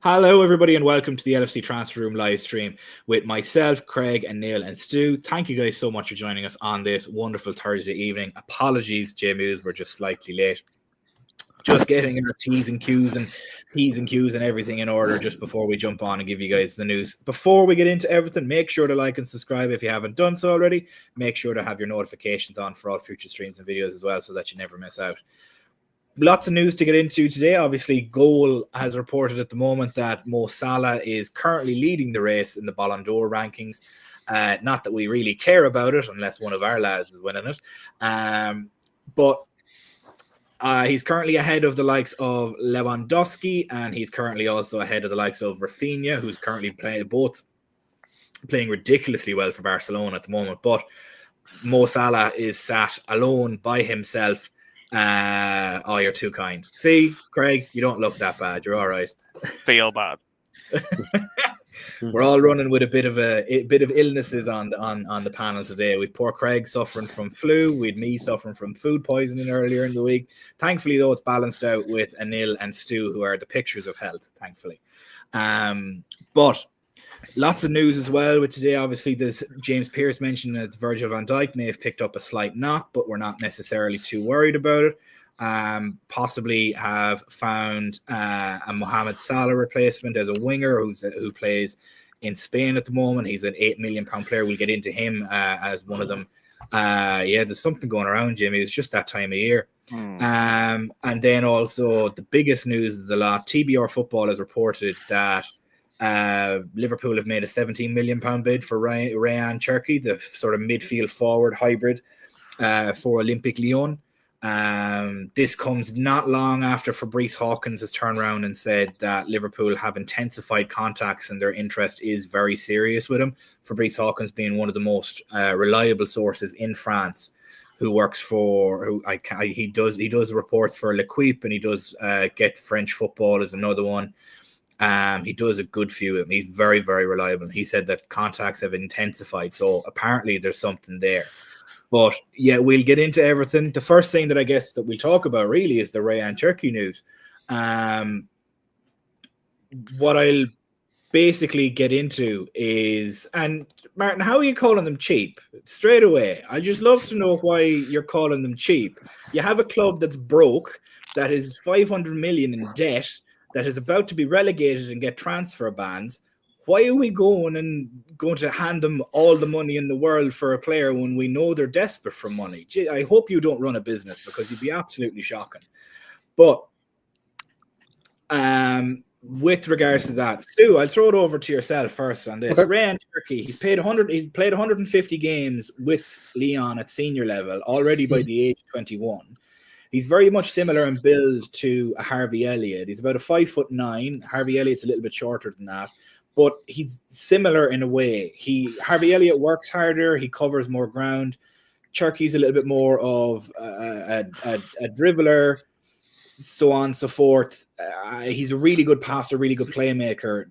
Hello, everybody, and welcome to the LFC Transfer Room live stream with myself, Craig, and Neil and Stu. Thank you guys so much for joining us on this wonderful Thursday evening. Apologies, J-Moose, we're just slightly late. Just getting our T's and Q's and everything in order just before we jump on and give you guys the news. Before we get into everything, make sure to like and subscribe if you haven't done so already. Make sure to have your notifications on for all future streams and videos as well so that you never miss out. Lots of news to get into today. Obviously, Goal has reported at the moment that Mo Salah is currently leading the race in the Ballon d'Or rankings. Not that we really care about it unless one of our lads is winning it. But he's currently ahead of the likes of Lewandowski, and he's currently also ahead of the likes of Rafinha, who's currently playing ridiculously well for Barcelona at the moment. But Mo Salah is sat alone by himself. Oh, you're too kind. See, Craig, you don't look that bad. You're all right. Feel bad. We're all running with a bit of illnesses on the panel today. With poor Craig suffering from flu, with me suffering from food poisoning earlier in the week. Thankfully, though, it's balanced out with Anil and Stu, who are the pictures of health. Thankfully, but. Lots of news as well with today. Obviously, there's James Pearce mentioned that Virgil van Dijk may have picked up a slight knock, but we're not necessarily too worried about it. Possibly have found a Mohamed Salah replacement as a winger who plays in Spain at the moment. He's an £8 million player. We'll get into him as one of them. There's something going around, Jimmy. It's just that time of year. And then also the biggest news of the lot, TBR Football has reported that Liverpool have made a £17 million bid for Rayan Cherki, the sort of midfield forward hybrid for Olympique Lyon. This comes not long after Fabrice Hawkins has turned around and said that Liverpool have intensified contacts and their interest is very serious with him. Fabrice Hawkins being one of the most reliable sources in France, who works for he does reports for L'Equipe, and he does Get French Football is another one. He does a good few of them. He's very, very reliable. He said that contacts have intensified, so apparently there's something there. But yeah, we'll get into everything. The first thing that I guess that we'll talk about really is the Rayan Cherki news. What I'll basically get into is, and Martin, how are you calling them cheap? Straight away, I just love to know why you're calling them cheap. You have a club that's broke, that is 500 million in debt, that is about to be relegated and get transfer bans. Why are we going to hand them all the money in the world for a player when we know they're desperate for money? I hope you don't run a business, because you'd be absolutely shocking. But with regards to that, Stu, I'll throw it over to yourself first on this. Okay. Rayan Cherki, he's played 150 games with Lyon at senior level already by the age of 21. He's very much similar in build to Harvey Elliott. He's about a 5'9". Harvey Elliott's a little bit shorter than that, but he's similar in a way. Harvey Elliott works harder. He covers more ground. Cherki's a little bit more of a dribbler, so on and so forth. He's a really good passer, really good playmaker.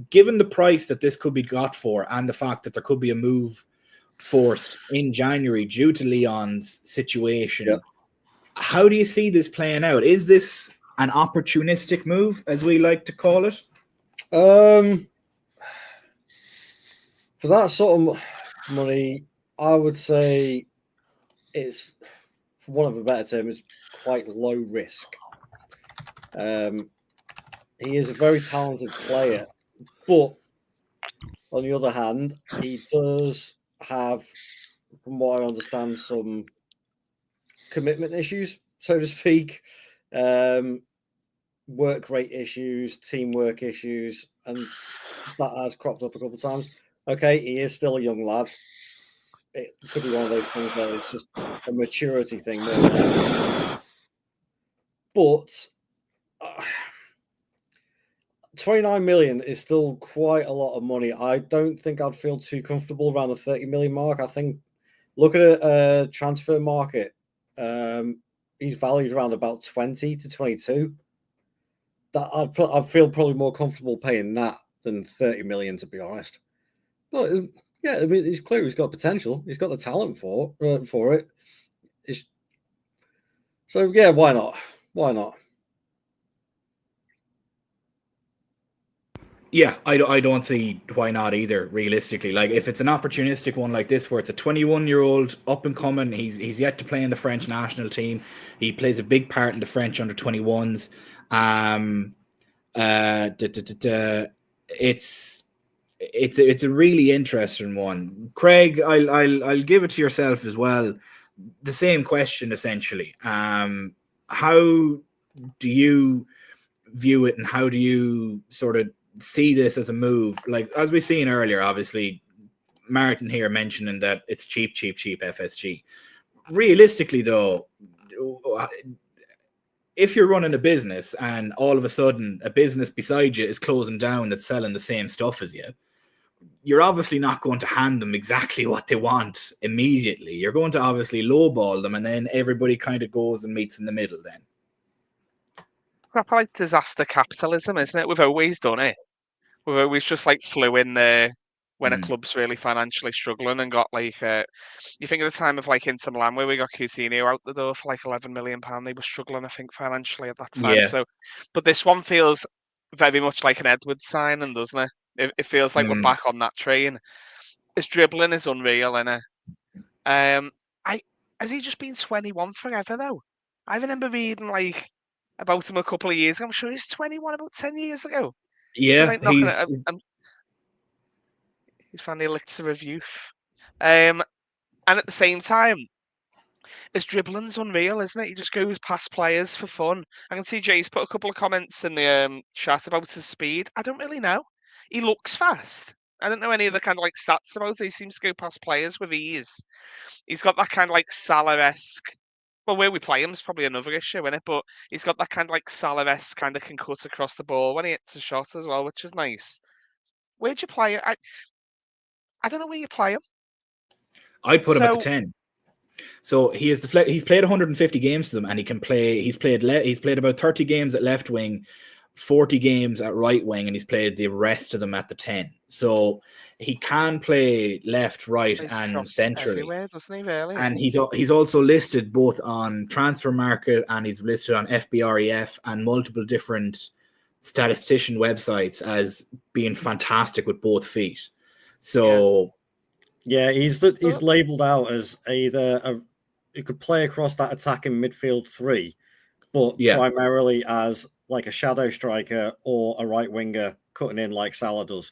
Given the price that this could be got for, and the fact that there could be a move forced in January due to Lyon's situation. Yep. How do you see this playing out? Is this an opportunistic move, as we like to call it? For that sort of money, I would say it's, for want of a better term, it's quite low risk. He is a very talented player, but on the other hand, he does have, from what I understand, some commitment issues, so to speak, work rate issues, teamwork issues, and that has cropped up a couple of times. Okay, he is still a young lad. It could be one of those things where it's just a maturity thing more than anything. But 29 million is still quite a lot of money. I don't think I'd feel too comfortable around the 30 million mark. I think, look at a transfer market. He's valued around about 20 to 22. That I'd feel probably more comfortable paying that than 30 million, to be honest. But yeah, I mean, it's clear he's got potential. He's got the talent for it. So yeah, why not? Why not? Yeah, I don't see why not either, realistically. Like, if it's an opportunistic one like this, where it's a 21-year-old up and coming, he's yet to play in the French national team. He plays a big part in the French under-21s. It's a really interesting one. Craig, I'll give it to yourself as well. The same question, essentially. How do you view it, and how do you sort of see this as a move? Like, as we seen earlier, obviously Martin here mentioning that it's cheap FSG. Realistically though, if you're running a business and all of a sudden a business beside you is closing down that's selling the same stuff as you, you're obviously not going to hand them exactly what they want immediately. You're going to obviously lowball them, and then everybody kind of goes and meets in the middle then. Crap like disaster capitalism, isn't it? We've always done it. We've always just like flew in there when a club's really financially struggling and got like you think of the time of like Inter Milan where we got Coutinho out the door for like £11 million. They were struggling, I think, financially at that time. Yeah. So, but this one feels very much like an Edwards signing, doesn't it? It feels like we're back on that train. His dribbling is unreal, innit? Has he just been 21 forever though? I remember reading like about him a couple of years ago. I'm sure he's 21 about 10 years ago. Yeah, like he's found the elixir of youth. And at the same time, his dribbling's unreal, isn't it? He just goes past players for fun. I can see Jay's put a couple of comments in the chat about his speed. I don't really know. He looks fast. I don't know any of the kind of like stats about it. He seems to go past players with ease. He's got that kind of like Salah-esque. Well, where we play him is probably another issue, isn't it? But he's got that kind of like Salah-esque kind of can cut across the ball when he hits a shot as well, which is nice. Where'd you play it? I don't know where you play him. I'd put him at the 10. So he is he's played 150 games to them, and he can play. He's played about 30 games at left wing, 40 games at right wing, and he's played the rest of them at the 10. So he can play left, right, and centrally. Doesn't he, really? And he's also listed both on Transfer Market, and he's listed on FBREF and multiple different statistician websites as being fantastic with both feet. So yeah, he's labelled out as either he could play across that attacking midfield 3, but primarily as like a shadow striker or a right winger cutting in like Salah does.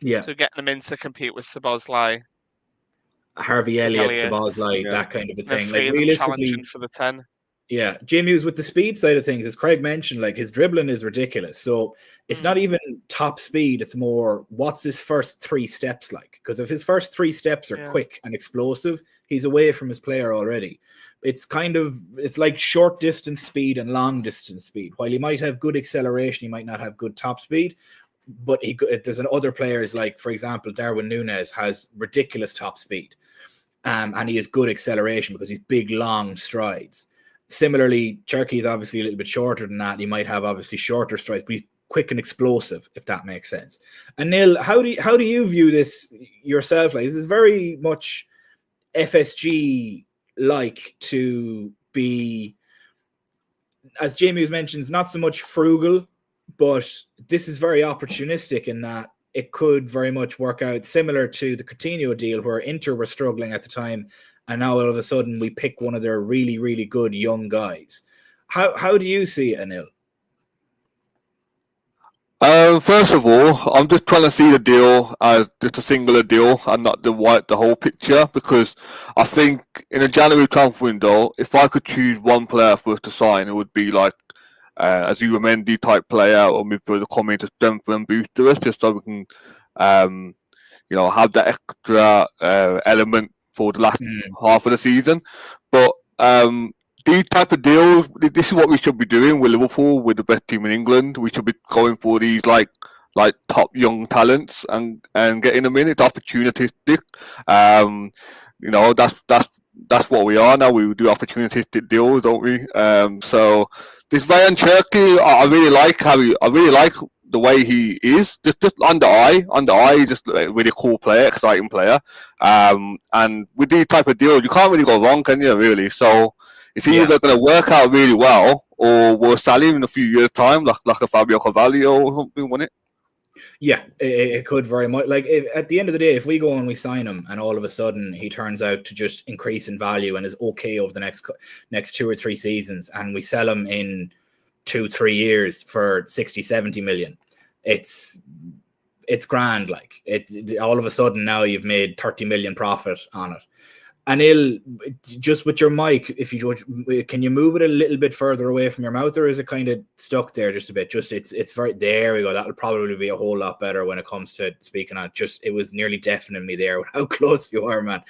Yeah. So getting him in to compete with Szoboszlai, Harvey Elliott, Szoboszlai, that kind of a thing. Like, realistically, challenging for the 10. Yeah, Jamie was with the speed side of things, as Craig mentioned, like his dribbling is ridiculous. So it's not even top speed, it's more what's his first 3 steps like? Because if his first 3 steps are quick and explosive, he's away from his player already. It's like short distance speed and long distance speed. While he might have good acceleration, he might not have good top speed. But there's other players, like, for example, Darwin Núñez has ridiculous top speed. And he has good acceleration because he's big, long strides. Similarly, Cherki is obviously a little bit shorter than that. He might have obviously shorter strides, but he's quick and explosive, if that makes sense. And Neil, how do you view this yourself? Like, this is very much FSG like to be, as Jamie was mentioned, not so much frugal, but this is very opportunistic in that it could very much work out similar to the Coutinho deal, where Inter were struggling at the time, and now all of a sudden we pick one of their really, really good young guys. How do you see it, Anil? First of all, I'm just trying to see the deal as just a singular deal and not the whole picture, because I think in a January transfer window, if I could choose one player for us to sign, it would be like a Zubimendi type player or midfielder coming to strengthen and boost us, just so we can have that extra element for the last half of the season. But these type of deals, this is what we should be doing with Liverpool, with the best team in England. We should be going for these like top young talents and getting them in. It's opportunistic. That's what we are now. We do opportunistic deals, don't we? So this Rayan Cherki, I really like the way he is. Just under eye, he's just a really cool player, exciting player. And with these type of deals, you can't really go wrong, can you? Really. So it's either going to work out really well, or we'll sell him in a few years' time, like a Fabio Carvalho or something, won't it? Yeah, it could very much. Like at the end of the day, if we go and we sign him, and all of a sudden he turns out to just increase in value and is okay over the next 2 or 3 seasons, and we sell him in 2-3 years for 60-70 million, it's grand. Like it all of a sudden now you've made 30 million profit on it. And he'll just with your mic, if you can you move it a little bit further away from your mouth, or is it kind of stuck there just a bit? Just it's very, there we go. That'll probably be a whole lot better when it comes to speaking on it. Just it was nearly deafening me there with how close you are, man.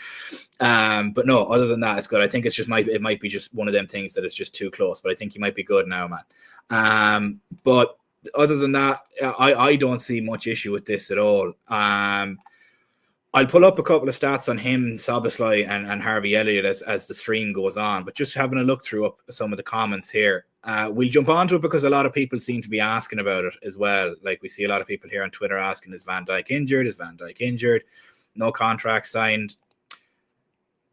But no, other than that, it's good. I think it's just it might be just one of them things that is just too close. But I think you might be good now, man. But other than that, I don't see much issue with this at all. I'll pull up a couple of stats on him, Szoboszlai, and Harvey Elliott as the stream goes on. But just having a look through some of the comments here, we'll jump onto it because a lot of people seem to be asking about it as well. Like we see a lot of people here on Twitter asking, is Van Dijk injured? Is Van Dijk injured? No contract signed.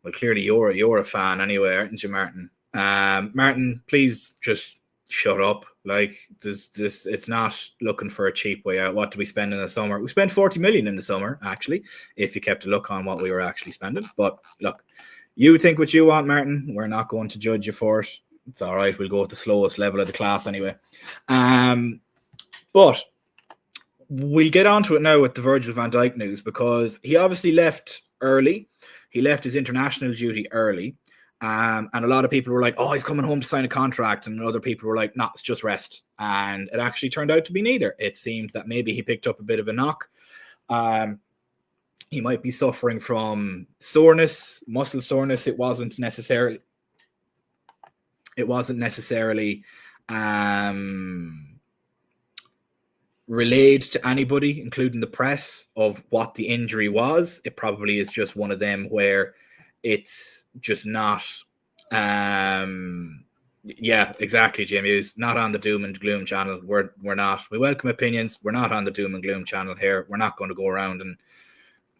Well, clearly you're a fan anyway, aren't you, Martin? Martin, please just shut up. Like this, it's not looking for a cheap way out. What do we spend in the summer? We spent 40 million in the summer, actually, if you kept a look on what we were actually spending. But look, you think what you want, Martin. We're not going to judge you for it. It's all right. We'll go with the slowest level of the class anyway. But we'll get onto it now with the Virgil van Dijk news, because he obviously left early. He left his international duty early. And a lot of people were like, oh, he's coming home to sign a contract. And other people were like, no, it's just rest. And it actually turned out to be neither. It seemed that maybe he picked up a bit of a knock. He might be suffering from soreness, muscle soreness. It wasn't necessarily relayed to anybody, including the press, of what the injury was. It probably is just one of them where it's just not yeah, exactly, Jamie. It's not on the doom and gloom channel. We're not. We welcome opinions. We're not on the doom and gloom channel here. We're not going to go around and,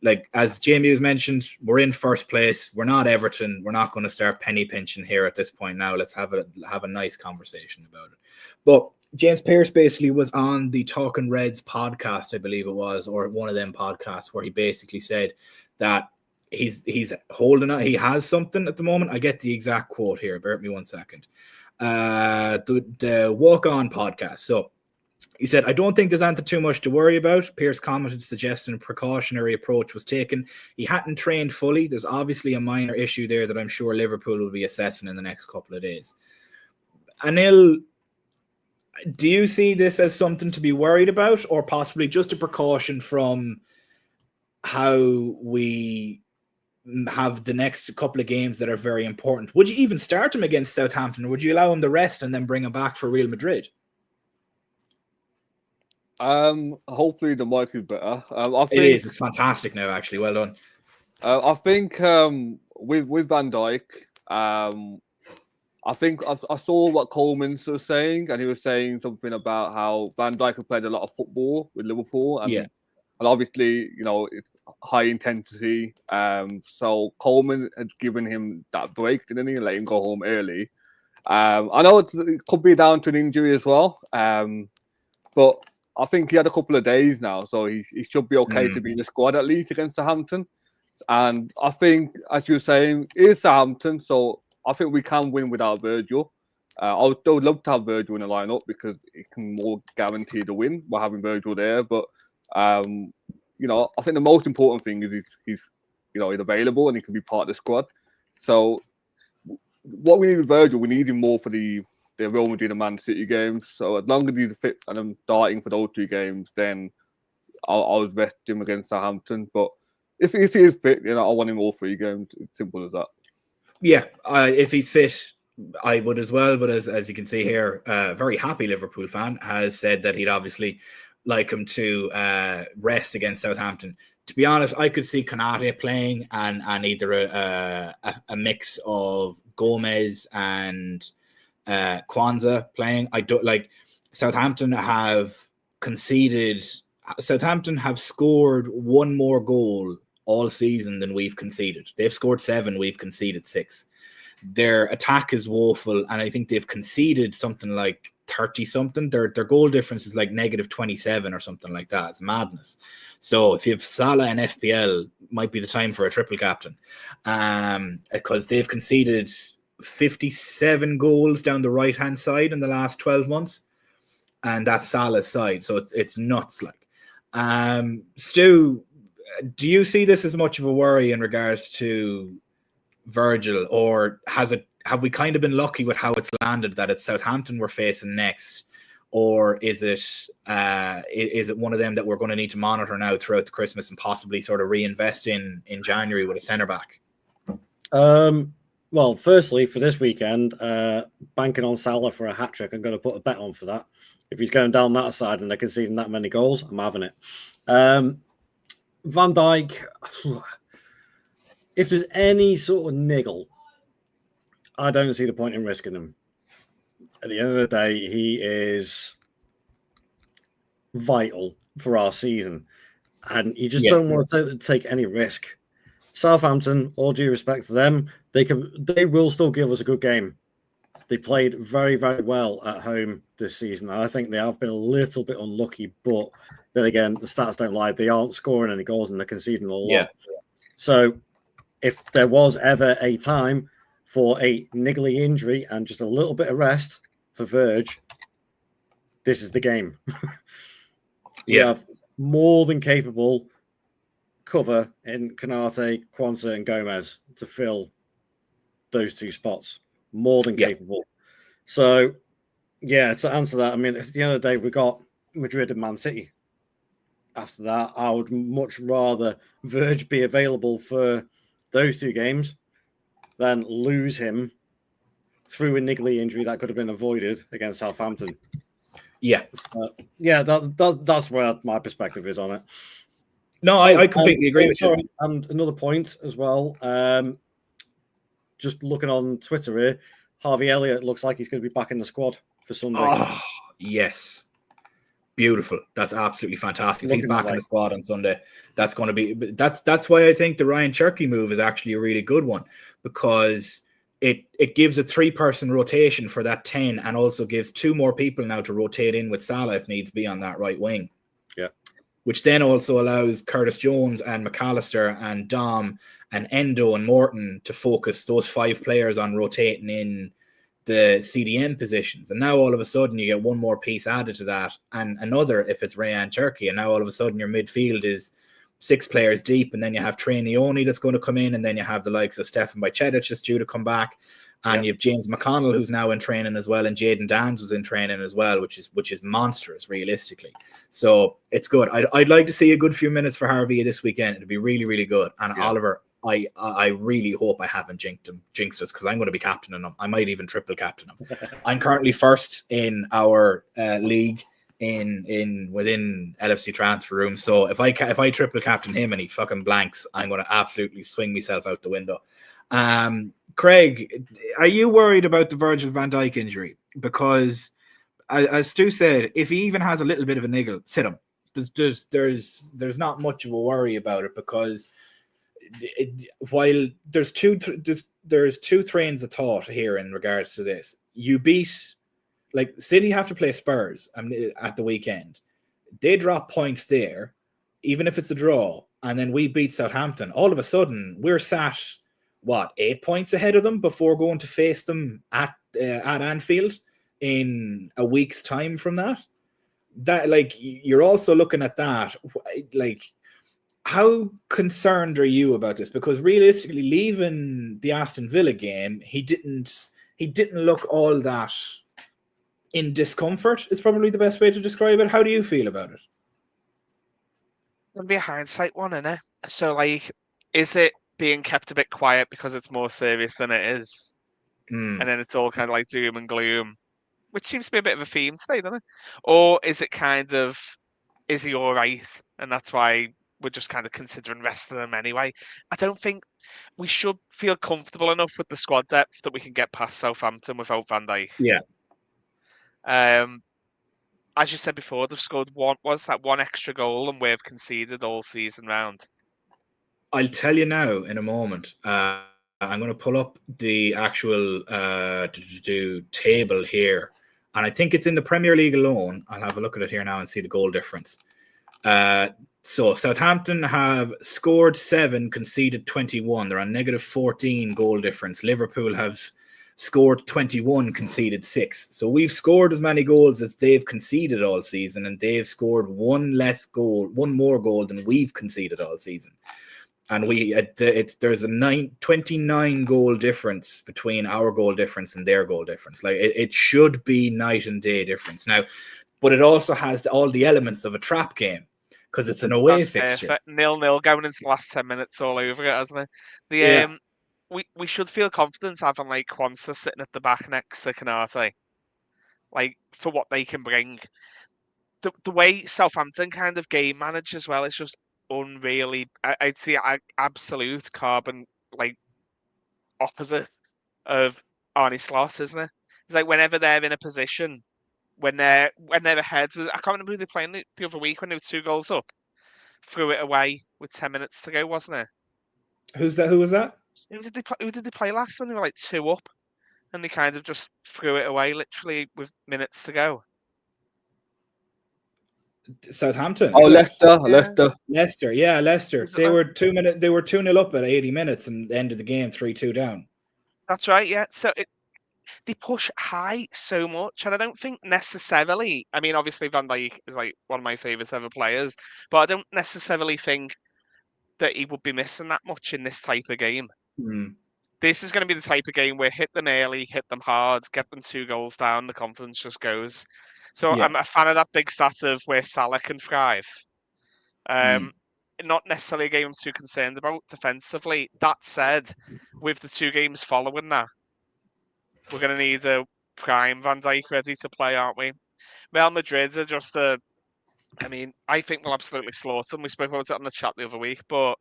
like, as Jamie has mentioned, we're in first place. We're not Everton. We're not going to start penny pinching here at this point now. Let's have a nice conversation about it. But James Pearce basically was on the Talking Reds podcast, I believe it was, or one of them podcasts, where he basically said that he's holding out. He has something at the moment. I get the exact quote here. Bear with me 1 second. The Walk On podcast. So he said, I don't think there's anything too much to worry about. Pearce commented, suggesting a precautionary approach was taken. He hadn't trained fully. There's obviously a minor issue there that I'm sure Liverpool will be assessing in the next couple of days. Anil, do you see this as something to be worried about, or possibly just a precaution from how we have the next couple of games that are very important? Would you even start him against Southampton, or would you allow him the rest and then bring him back for Real Madrid? Hopefully the mic is better. I think It's fantastic now, actually. Well done. I think with Van Dijk, I think I saw what Coleman was saying, and he was saying something about how Van Dijk had played a lot of football with Liverpool, and obviously, you know, it's high intensity. So Coleman had given him that break, didn't he, and let him go home early. I know it could be down to an injury as well, but I think he had a couple of days now, so he should be okay to be in the squad at least against Southampton. And I think, as you were saying, it is Southampton, so I think we can win without Virgil. I would love to have Virgil in the lineup because it can more guarantee the win by having Virgil there. But you know, I think the most important thing is he's available and he can be part of the squad. So what we need with Virgil, we need him more for the Real Madrid and Man City games. So as long as he's fit and I'm starting for those 2 games, then I'll rest him against Southampton. But if he is fit, you know, I want him all 3 games. It's simple as that. Yeah, if he's fit, I would as well. But as you can see here, a very happy Liverpool fan has said that he'd obviously like him to rest against Southampton. To be honest, I could see Konate playing and either a mix of Gomez and Kwanzaa playing. I don't like Southampton have conceded. Southampton have scored 1 more goal all season than we've conceded. They've scored 7, we've conceded 6. Their attack is woeful, and I think they've conceded something like 30 something. Their goal difference is like negative 27 or something like that. It's madness. So if you have Salah and FPL, might be the time for a triple captain, because they've conceded 57 goals down the right hand side in the last 12 months, and that's Salah's side. So it's nuts. Like, Stu, do you see this as much of a worry in regards to Virgil, or have we kind of been lucky with how it's landed that it's Southampton we're facing next, or is it one of them that we're going to need to monitor now throughout the Christmas and possibly sort of reinvest in January with a centre back? Well, firstly, for this weekend, banking on Salah for a hat trick, I'm going to put a bet on for that. If he's going down that side and they're conceding that many goals, I'm having it. Van Dijk, if there's any sort of niggle, I don't see the point in risking him. At the end of the day, he is vital for our season, and you just don't want to take any risk. Southampton, all due respect to them, they will still give us a good game. They played very, very well at home this season. And I think they have been a little bit unlucky, but then again, the stats don't lie. They aren't scoring any goals and they're conceding a lot. Yeah. So if there was ever a time for a niggly injury and just a little bit of rest for Verge, this is the game. We have more than capable cover in @𝗢𝗟𝗬, Quansah, and Gomez to fill those two spots. More than capable. So, to answer that, I mean, at the end of the day, we got Madrid and Man City. After that, I would much rather Verge be available for those two games than lose him through a niggly injury that could have been avoided against Southampton. Yeah. That's where my perspective is on it. No, I completely agree with you. And another point as well, just looking on Twitter here, Harvey Elliott looks like he's going to be back in the squad for Sunday. Oh, yes. Beautiful. That's absolutely fantastic. If he's back in the squad on Sunday, that's going to be... That's why I think the Rayan Cherki move is actually a really good one, because it gives a 3-person rotation for that 10 and also gives 2 more people now to rotate in with Salah if needs be on that right wing. Yeah. Which then also allows Curtis Jones and McAllister and Dom and Endo and Morton to focus those 5 players on rotating in the CDM positions. And now all of a sudden you get one more piece added to that, and another if it's Rayan Cherki. And now all of a sudden your midfield is 6 players deep, and then you have Trainioni that's going to come in, and then you have the likes of Stefan Bajcetic that's due to come back. And you have James McConnell, who's now in training as well, and Jayden Dans was in training as well, which is monstrous, realistically. So it's good. I'd like to see a good few minutes for Harvey this weekend. It'd be really, really good. And Oliver, I really hope I haven't jinxed us, because I'm going to be captaining him. I might even triple captain him. I'm currently first in our league within LFC Transfer Room. So if I triple captain him and he fucking blanks, I'm going to absolutely swing myself out the window. Craig, are you worried about the Virgil van Dijk injury? Because, as Stu said, if he even has a little bit of a niggle, sit him. There's not much of a worry about it, because while there's two trains of thought here in regards to this. You beat, like, City have to play Spurs at the weekend. They drop points there, even if it's a draw, and then we beat Southampton. All of a sudden, we're sat 8 points ahead of them before going to face them at Anfield in a week's time from that. That, like, you're also looking at that, like, how concerned are you about this? Because realistically, leaving the Aston Villa game, he didn't look all that in discomfort, is probably the best way to describe it. How do you feel about it? It's going to be a hindsight one, isn't it? So, like, is it being kept a bit quiet because it's more serious than it is? And then it's all kind of like doom and gloom, which seems to be a bit of a theme today, doesn't it? Or is it kind of, is he all right? And that's why we're just kind of considering resting him anyway. I don't think we should feel comfortable enough with the squad depth that we can get past Southampton without Van Dijk. Yeah. As you said before, they've scored one extra goal than we've conceded all season round. I'll tell you now in a moment. I'm going to pull up the actual table here And I think it's in the Premier League alone. I'll have a look at it here now and see the goal difference. So Southampton have scored 7, conceded 21. They're on negative 14 goal difference. Liverpool have scored 21, conceded 6. So we've scored as many goals as they've conceded all season, and they've scored one more goal than we've conceded all season. And there's a 29 goal difference between our goal difference and their goal difference. Like it should be night and day difference now, but it also has all the elements of a trap game because it's an away fixture. 0-0 going into the last 10 minutes all over it, hasn't it? We should feel confident having like Quansah sitting at the back next to 𝗢𝗡𝗟𝗬, like for what they can bring. The way Southampton kind of game manage as well is just unreally. I'd say absolute carbon like opposite of Arne Slot, isn't it? It's like whenever they're in a position, when they're ahead, I can't remember who they played the other week when they were 2 goals up, threw it away with 10 minutes to go, wasn't it? Who's that? Who was that? Who did they play last when they were like 2 up, and they kind of just threw it away literally with minutes to go? Southampton. Oh, Leicester. Yeah, Leicester. They were 2-0 up at 80 minutes and ended the game 3-2 down. That's right. Yeah. So they push high so much, and I don't think necessarily. I mean, obviously Van Dijk is like one of my favourite ever players, but I don't necessarily think that he would be missing that much in this type of game. This is going to be the type of game where hit them early, hit them hard, get them 2 goals down, the confidence just goes. So I'm a fan of that big stat of where Salah can thrive. Not necessarily a game I'm too concerned about defensively. That said, with the 2 games following that, we're going to need a prime Van Dijk ready to play, aren't we? Real Madrid are just I think we'll absolutely slaughter them. We spoke about it on the chat the other week, but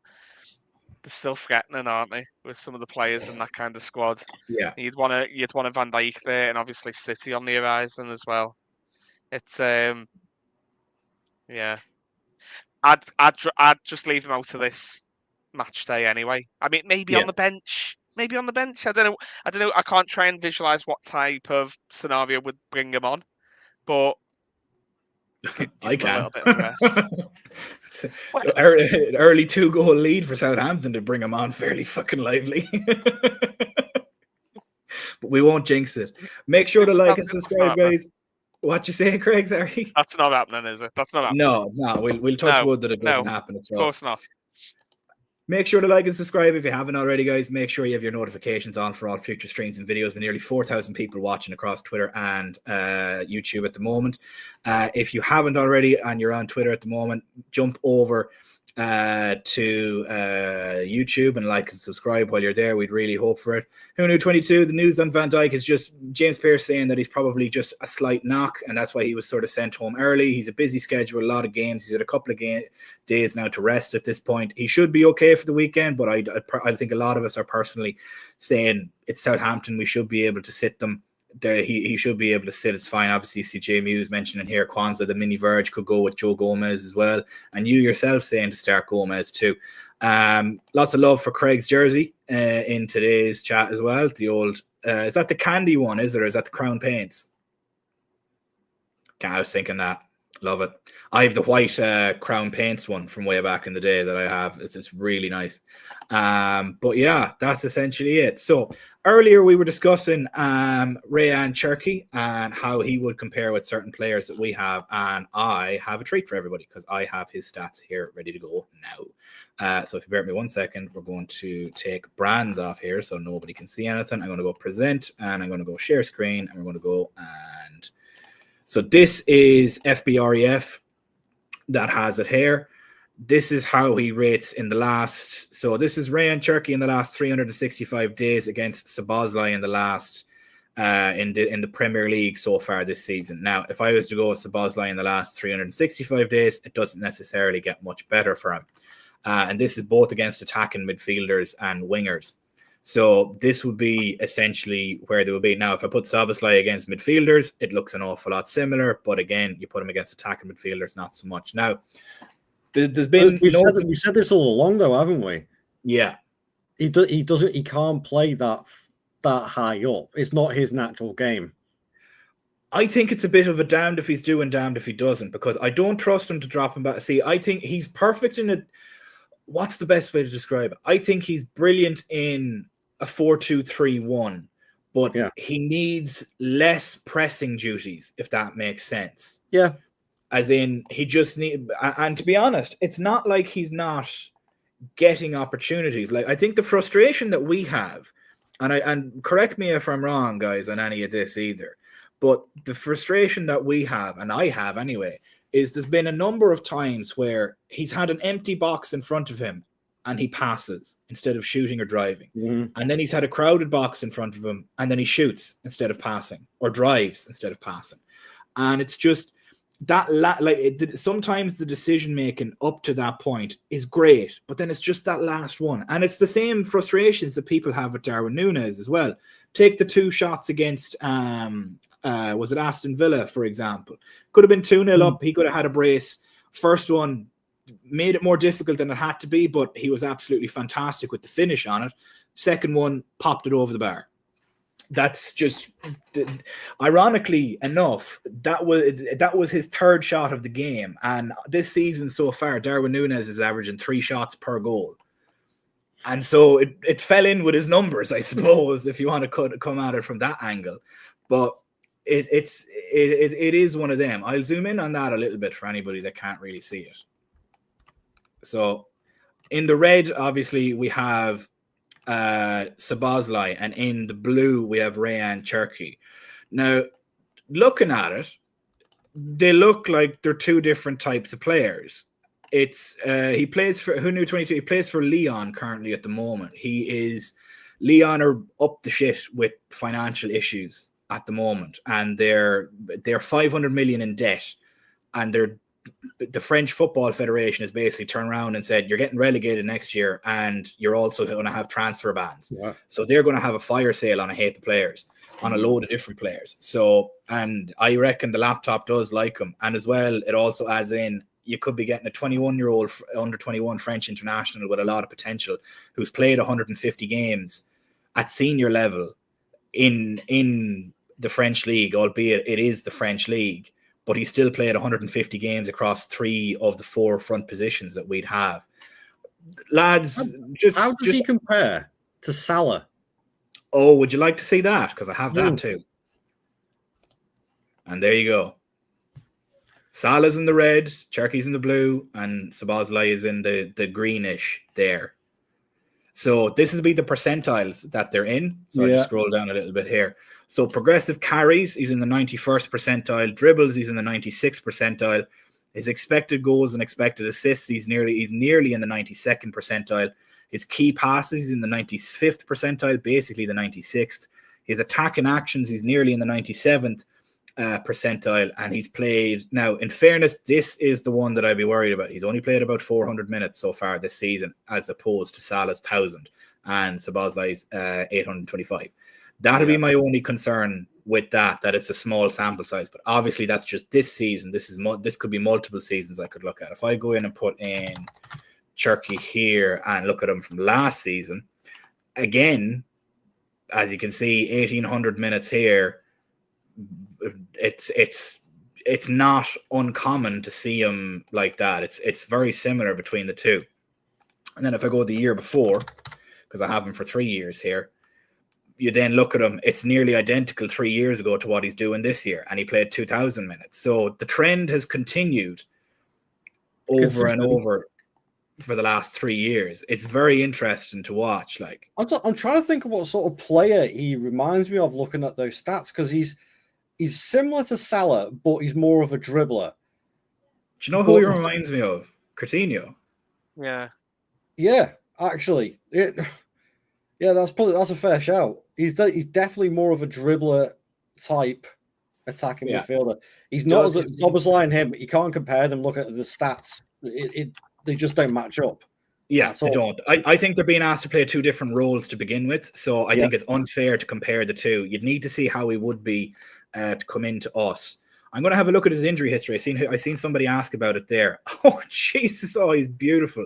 they're still threatening, aren't they, with some of the players in that kind of squad? Yeah. You'd want a Van Dijk there, and obviously City on the horizon as well. It's I'd just leave him out of this match day anyway. I mean, maybe on the bench. I don't know. I can't try and visualize what type of scenario would bring him on, but I can. A little bit Early 2-goal lead for Southampton to bring him on fairly fucking lively. But we won't jinx it. Make sure to like and subscribe, guys. What you say, Craig? Sorry. That's not happening, is it? That's not happening. No, it's not. We'll touch wood that it doesn't happen at all. Of course not. Make sure to like and subscribe if you haven't already, guys. Make sure you have your notifications on for all future streams and videos. With nearly 4,000 people watching across Twitter and YouTube at the moment. If you haven't already and you're on Twitter at the moment, jump over to YouTube and like and subscribe while you're there. We'd really hope for it. Who knew 22? The news on Van Dijk is just James Pearce saying that he's probably just a slight knock, and that's why he was sort of sent home early. He's a busy schedule, a lot of games. He's had a couple of days now to rest at this point. He should be okay for the weekend, but I think a lot of us are personally saying it's Southampton. We should be able to sit them. He should be able to sit. It's fine. Obviously, CJ Muse mentioning here, Quansah, the mini Verge could go with Joe Gomez as well, and you yourself saying to start Gomez too. Lots of love for Craig's jersey in today's chat as well. The old is that the candy one? Is it, or is that the Crown Paints? I was thinking that. Love it. I have the white Crown Paints one from way back in the day that I have. It's really nice. But yeah, that's essentially it. So earlier we were discussing Rayan Cherki and how he would compare with certain players that we have. And I have a treat for everybody because I have his stats here ready to go now. So if you bear with me 1 second, we're going to take brands off here so nobody can see anything. I'm going to go present and I'm going to go share screen and we're going to go and... So this is FBREF that has it here. This is how he rates in the last. So this is Rayan Cherki in the last 365 days against Szoboszlai in the last in the Premier League so far this season. Now, if I was to go with Szoboszlai in the last 365 days, it doesn't necessarily get much better for him. And this is both against attacking midfielders and wingers. So this would be essentially where they would be. Now, if I put Szoboszlai against midfielders, it looks an awful lot similar. But again, you put him against attacking midfielders, not so much. Now, there's been... We said this all along, though, haven't we? Yeah. He can't play that high up. It's not his natural game. I think it's a bit of a damned if he's doing, damned if he doesn't, because I don't trust him to drop him back. See, I think he's perfect in it. What's the best way to describe it? I think he's brilliant in a 4-2-3-1, but he needs less pressing duties, if that makes sense. Yeah. As in, he just need, and to be honest, it's not like he's not getting opportunities. Like, I think the frustration that we have, and correct me if I'm wrong, guys, on any of this either, but the frustration that we have, and I have anyway, is there's been a number of times where he's had an empty box in front of him and he passes instead of shooting or driving. Mm-hmm. And then he's had a crowded box in front of him and then he shoots instead of passing, or drives instead of passing. And it's just that, sometimes the decision making up to that point is great, but then it's just that last one. And it's the same frustrations that people have with Darwin Núñez as well. Take the 2 shots against was it Aston Villa, for example? Could have been 2-0 up. He could have had a brace. First one made it more difficult than it had to be, but he was absolutely fantastic with the finish on it. Second one popped it over the bar. That's just, ironically enough, that was his 3rd shot of the game. And this season so far, Darwin Núñez is averaging 3 shots per goal. And so it fell in with his numbers, I suppose, if you want to come at it from that angle. But it is one of them. I'll zoom in on that a little bit for anybody that can't really see it. So in the red, obviously, we have Szoboszlai, and in the blue, we have Rayan Cherki. Now, looking at it, they look like they're 2 different types of players. It's he plays for U22. He plays for Lyon currently at the moment. Lyon are up the shit with financial issues at the moment, and they're 500 million in debt, and the French Football Federation has basically turned around and said, you're getting relegated next year, and you're also going to have transfer bans. Yeah. So they're going to have a fire sale on a heap of players, on a load of different players. So, and I reckon the laptop does like him, and as well, it also adds in, you could be getting a 21-year-old under 21 French international with a lot of potential, who's played 150 games at senior level in the French league, albeit it is the French league, but he still played 150 games across 3 of the 4 front positions that we'd have. Lads, how does he compare to Salah? Oh, would you like to see that? Because I have that too. And there you go. Salah's in the red, Cherki's in the blue, and Szoboszlai is in the greenish there. So this will be the percentiles that they're in. So I'll just scroll down a little bit here. So progressive carries, he's in the 91st percentile. Dribbles, he's in the 96th percentile. His expected goals and expected assists, he's nearly in the 92nd percentile. His key passes, he's in the 95th percentile, basically the 96th. His attacking actions, he's nearly in the 97th percentile. And he's played, now in fairness, this is the one that I'd be worried about. He's only played about 400 minutes so far this season, as opposed to Salah's 1,000 and Szoboszlai's 825. That'll be my only concern with that it's a small sample size. But obviously, that's just this season. This could be multiple seasons I could look at. If I go in and put in Cherki here and look at him from last season, again, as you can see, 1,800 minutes here. It's not uncommon to see him like that. It's very similar between the two. And then if I go the year before, because I have him for 3 years here, you then look at him, it's nearly identical 3 years ago to what he's doing this year, and he played 2,000 minutes. So the trend has continued over and over for the last 3 years. It's very interesting to watch. Like, I'm trying to think of what sort of player he reminds me of looking at those stats, because he's similar to Salah, but he's more of a dribbler. Do you know who he reminds me of? Coutinho. Yeah, actually. Yeah, that's a fair shout. He's definitely more of a dribbler type attacking midfielder. He's not as Szoboszlai and him. You can't compare them. Look at the stats. They just don't match up. Yeah, they don't. I think they're being asked to play 2 different roles to begin with. So I think it's unfair to compare the two. You'd need to see how he would be to come into us. I'm going to have a look at his injury history. I seen somebody ask about it there. Oh, Jesus. Oh, he's beautiful.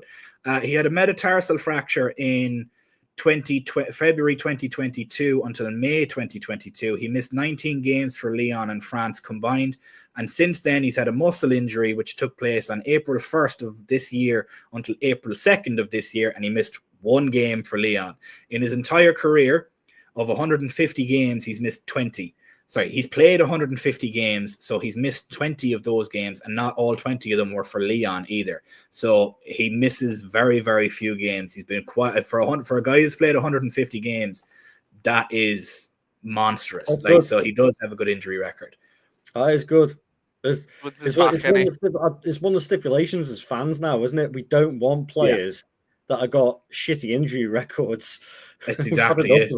He had a metatarsal fracture in February 2022 until May 2022, he missed 19 games for Lyon and France combined. And since then, he's had a muscle injury, which took place on April 1st of this year until April 2nd of this year. And he missed 1 game for Lyon. In his entire career of 150 games, he's missed 20. Sorry, he's played 150 games, so he's missed 20 of those games, and not all 20 of them were for Lyon either. So he misses very, very few games. He's been quite for a guy who's played 150 games. That is monstrous. So he does have a good injury record. That is good. It's one of back, the stipulations as fans now, isn't it? We don't want players that have got shitty injury records. That's exactly it.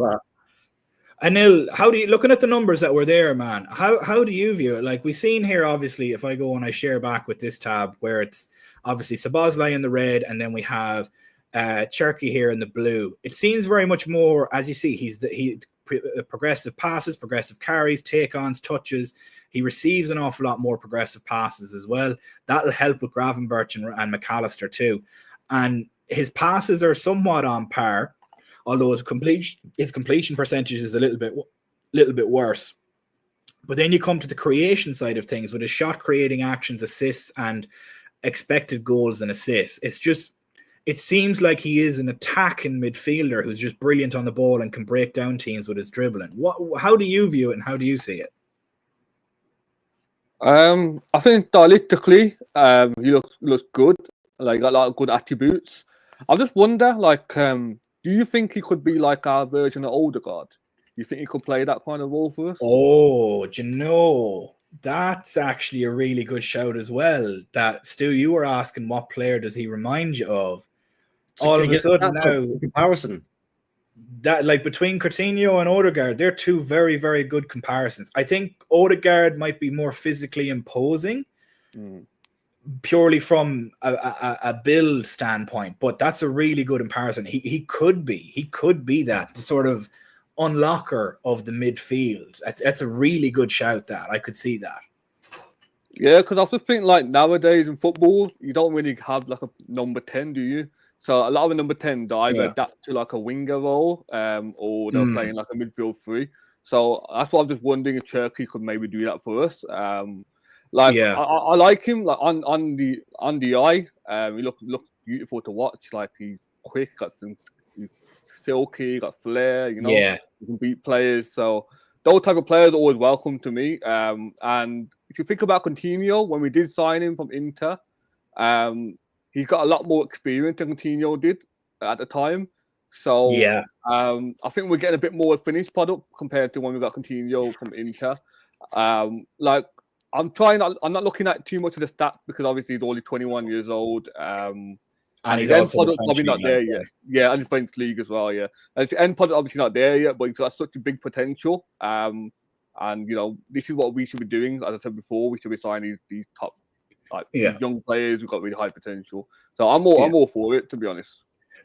And Neil, how do you, looking at the numbers that were there, man, how do you view it? Like we've seen here, obviously, if I go and I share back with this tab where it's obviously Szoboszlai in the red, and then we have Cherki here in the blue. It seems very much more, as you see, he progressive passes, progressive carries, take-ons, touches. He receives an awful lot more progressive passes as well. That'll help with Gravenberch and McAllister too. And his passes are somewhat on par, although his completion percentage is a little bit worse. But then you come to the creation side of things with his shot creating actions, assists, and expected goals and assists. It seems like he is an attacking midfielder who's just brilliant on the ball and can break down teams with his dribbling. How do you view it, and how do you see it? I think stylistically, he looks good. Like got a lot of good attributes. I just wonder, do you think he could be like our version of Odegaard? You think he could play that kind of role for us? Oh, do you know, that's actually a really good shout as well. That Stu, you were asking what player does he remind you of? So all of a sudden now, comparison. That like between Coutinho and Odegaard, they're two very, very good comparisons. I think Odegaard might be more physically imposing, purely from a build standpoint, but that's a really good comparison. He could be that sort of unlocker of the midfield. That's a really good shout. That I could see that. Yeah, because I was just thinking, like nowadays in football, you don't really have like a number 10, do you? So a lot of the number 10 either adapt to like a winger role, or they're playing like a midfield 3. So that's why I'm just wondering if Cherki could maybe do that for us. I like him like on the eye. He looks beautiful to watch. Like he's quick, he's silky, got flair. You know, he can beat players. So those type of players are always welcome to me. And if you think about Coutinho, when we did sign him from Inter, he's got a lot more experience than Coutinho did at the time. So I think we're getting a bit more finished product compared to when we got Coutinho from Inter. I'm not looking at too much of the stats because obviously he's only 21 years old. And his end product's probably not there yet. Yeah, and the French league as well, And his end product obviously not there yet, but he's got such a big potential. And you know, this is what we should be doing. As I said before, we should be signing these top young players who've got really high potential. So I'm all for it, to be honest.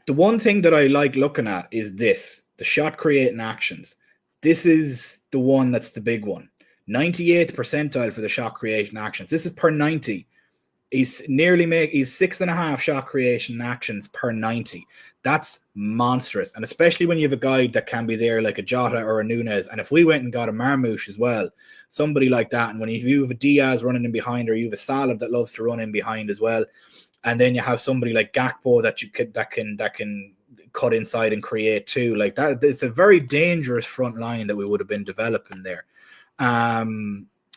The one thing that I like looking at is the shot creating actions. This is the one that's the big one. 98th percentile for the shot creation actions. This is per 90. He's 6.5 shot creation actions per 90. That's monstrous. And especially when you have a guy that can be there like a Jota or a Nunez. And if we went and got a Marmoush as well, somebody like that, and when you have a Diaz running in behind, or you have a Salah that loves to run in behind as well, and then you have somebody like Gakpo that can cut inside and create too, like that, it's a very dangerous front line that we would have been developing there. I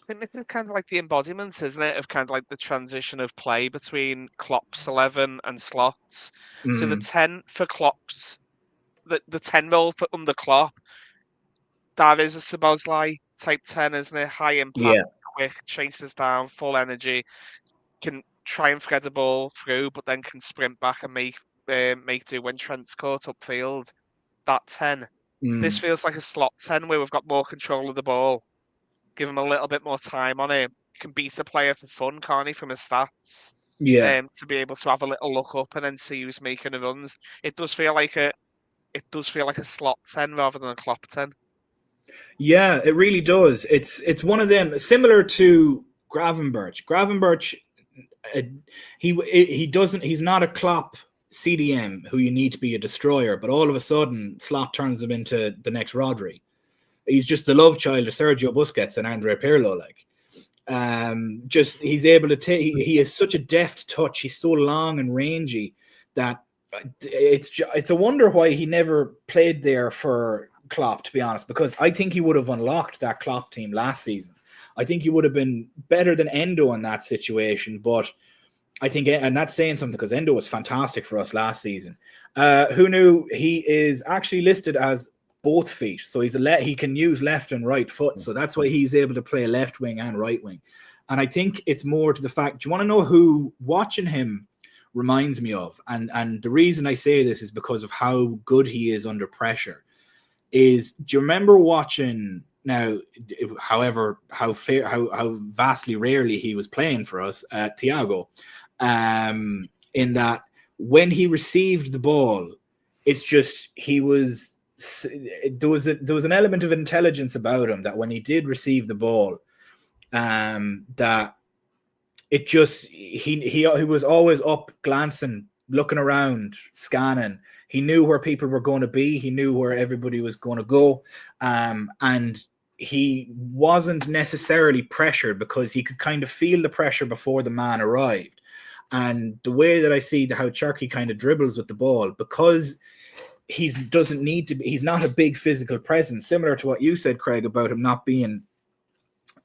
think this is kind of like the embodiment, isn't it, of kind of like the transition of play between Klopp's 11 and Slot's. So the 10 for Klopp's, the 10 role for under Klopp, that is a Szoboszlai type 10, isn't it? High impact, quick, chases down, full energy, can try and thread the ball through, but then can sprint back and make do when Trent's caught upfield. That 10. This feels like a slot 10 where we've got more control of the ball. Give him a little bit more time on it. He can beat a player for fun, can't he, from his stats? To be able to have a little look up and then see who's making the runs. It does feel like a slot 10 rather than a Klopp 10. Yeah, it really does. It's one of them similar to Gravenberch. Gravenberch, he's not a Klopp CDM who you need to be a destroyer, but all of a sudden Slot turns him into the next Rodri. He's just the love child of Sergio Busquets and Andre Pirlo. He's able to take. He has such a deft touch. He's so long and rangy that it's a wonder why he never played there for Klopp, to be honest, because I think he would have unlocked that Klopp team last season. I think he would have been better than Endo in that situation, but I think, and that's saying something because Endo was fantastic for us last season. Who knew he is actually listed as both feet, so he can use left and right foot, so that's why he's able to play left wing and right wing. And I think it's more to the fact, do you want to know who watching him reminds me of? And the reason I say this is because of how good he is under pressure. Do you remember watching now? However, how vastly rarely he was playing for us, Thiago, in that when he received the ball, it's just there was an element of intelligence about him that when he did receive the ball, that it just he was always up, glancing, looking around, scanning. He knew where people were going to be. He knew where everybody was going to go, and he wasn't necessarily pressured because he could kind of feel the pressure before the man arrived. And the way that I see how Cherki kind of dribbles with the ball, because he's not a big physical presence, similar to what you said, Craig, about him not being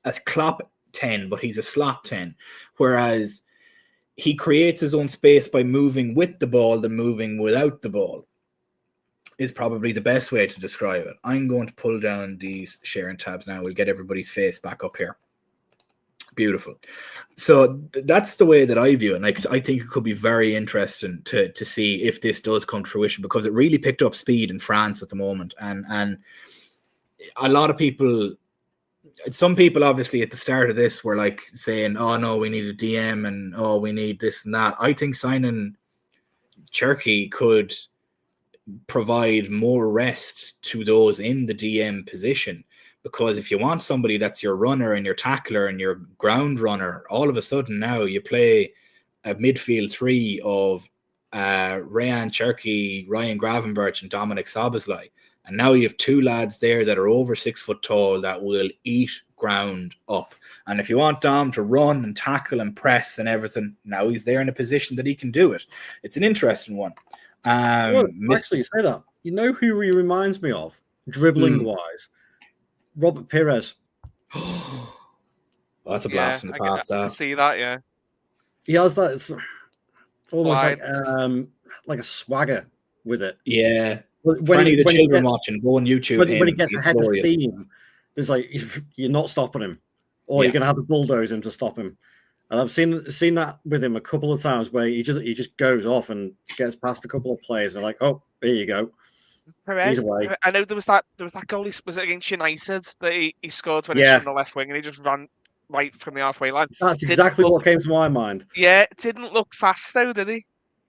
a Klopp 10, but he's a slot 10, whereas he creates his own space by moving with the ball than moving without the ball, is probably the best way to describe it. I'm going to pull down these sharing tabs now. We'll get everybody's face back up here. Beautiful. So that's the way that I view it. I think it could be very interesting to see if this does come to fruition, because it really picked up speed in France at the moment. And a lot of people, some people obviously at the start of this were like saying, oh no, we need a DM and oh, we need this and that. I think signing Cherki could provide more rest to those in the DM position. Because if you want somebody that's your runner and your tackler and your ground runner, all of a sudden now you play a midfield three of Rayan Cherki, Ryan Gravenberch, and Dominic Szoboszlai. And now you have two lads there that are over 6 foot tall that will eat ground up. And if you want Dom to run and tackle and press and everything, now he's there in a position that he can do it. It's an interesting one. Actually, you say that. You know who he reminds me of, dribbling-wise? Robert Pires. Oh, that's a blast from the past. I see that, yeah. He has that. It's almost like a swagger with it. Yeah. For any of the children watching, go on YouTube. When he gets ahead of steam, there's like you're not stopping him, or you're going to have to bulldoze him to stop him. And I've seen that with him a couple of times where he just goes off and gets past a couple of players. And they're like, oh, there you go. Perez, I know there was that goal. Was it against United that he scored when he was on the left wing and he just ran right from the halfway line? That's exactly what came to my mind. Yeah, it didn't look fast though, did he?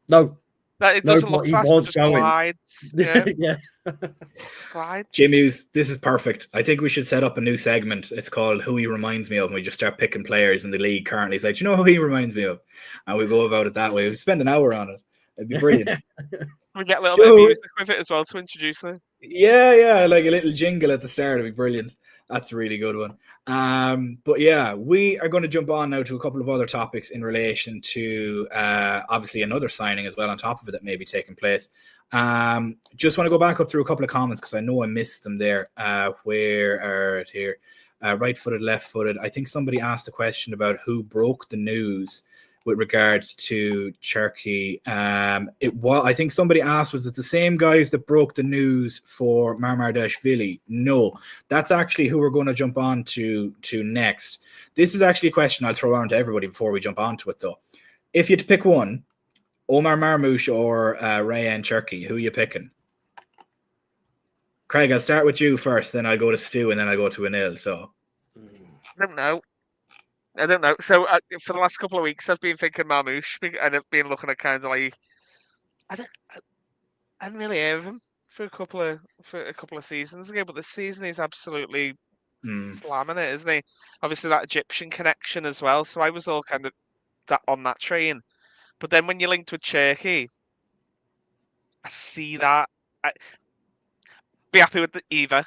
No. It doesn't look fast, but just glides. Yeah. Yeah. Glides. Jimmy's, this is perfect. I think we should set up a new segment. It's called Who He Reminds Me Of, and we just start picking players in the league currently. It's like, do you know who he reminds me of? And we go about it that way. We spend an hour on it. It'd be brilliant. We get a little bit of music with it as well to introduce it. Yeah, like a little jingle at the start would be brilliant. That's a really good one. But yeah, we are going to jump on now to a couple of other topics in relation to obviously another signing as well on top of it that may be taking place. Just want to go back up through a couple of comments because I know I missed them there. Where are it here? Right-footed, left-footed. I think somebody asked a question about who broke the news with regards to Cherki. I think somebody asked, was it the same guys that broke the news for Mamardashvilli? No, that's actually who we're going to jump on to next. This is actually a question I'll throw on to everybody before we jump onto it, though. If you had to pick one, Omar Marmoush or Rayan Cherki, who are you picking? Craig, I'll start with you first, then I'll go to Stu, and then I'll go to Anil. So I don't know. So for the last couple of weeks, I've been thinking Marmoush, and I've been looking at kind of like I didn't really hear of him for a couple of seasons ago, but this season he's absolutely slamming it, isn't he? Obviously that Egyptian connection as well. So I was all kind of on that train, but then when you linked with Cherki, I see that. I be happy with either,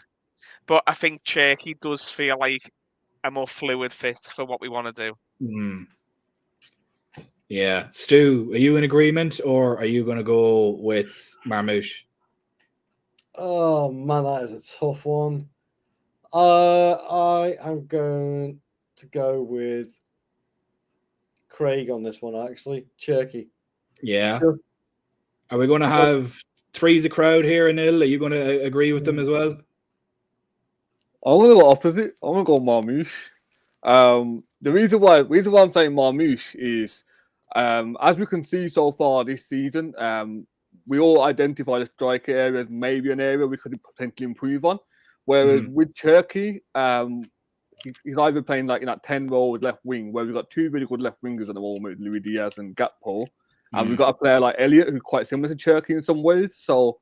but I think Cherki does feel like a more fluid fit for what we want to do. Yeah. Stu, are you in agreement, or are you going to go with Marmoush? Oh man, that is a tough one. I am going to go with Craig on this one, actually. Cherki. Yeah. Sure. Are we going to have three's a crowd here, Anil? Are you going to agree with them as well? I'm going to go opposite. I'm going to go Marmoush. The reason why I'm saying Marmoush is, as we can see so far this season, we all identify the striker area as maybe an area we could potentially improve on. Whereas with Cherki, he's either playing like in that 10 role with left wing, where we've got two really good left wingers at the moment, Luis Diaz and Gakpo. And we've got a player like Elliott who's quite similar to Cherki in some ways. So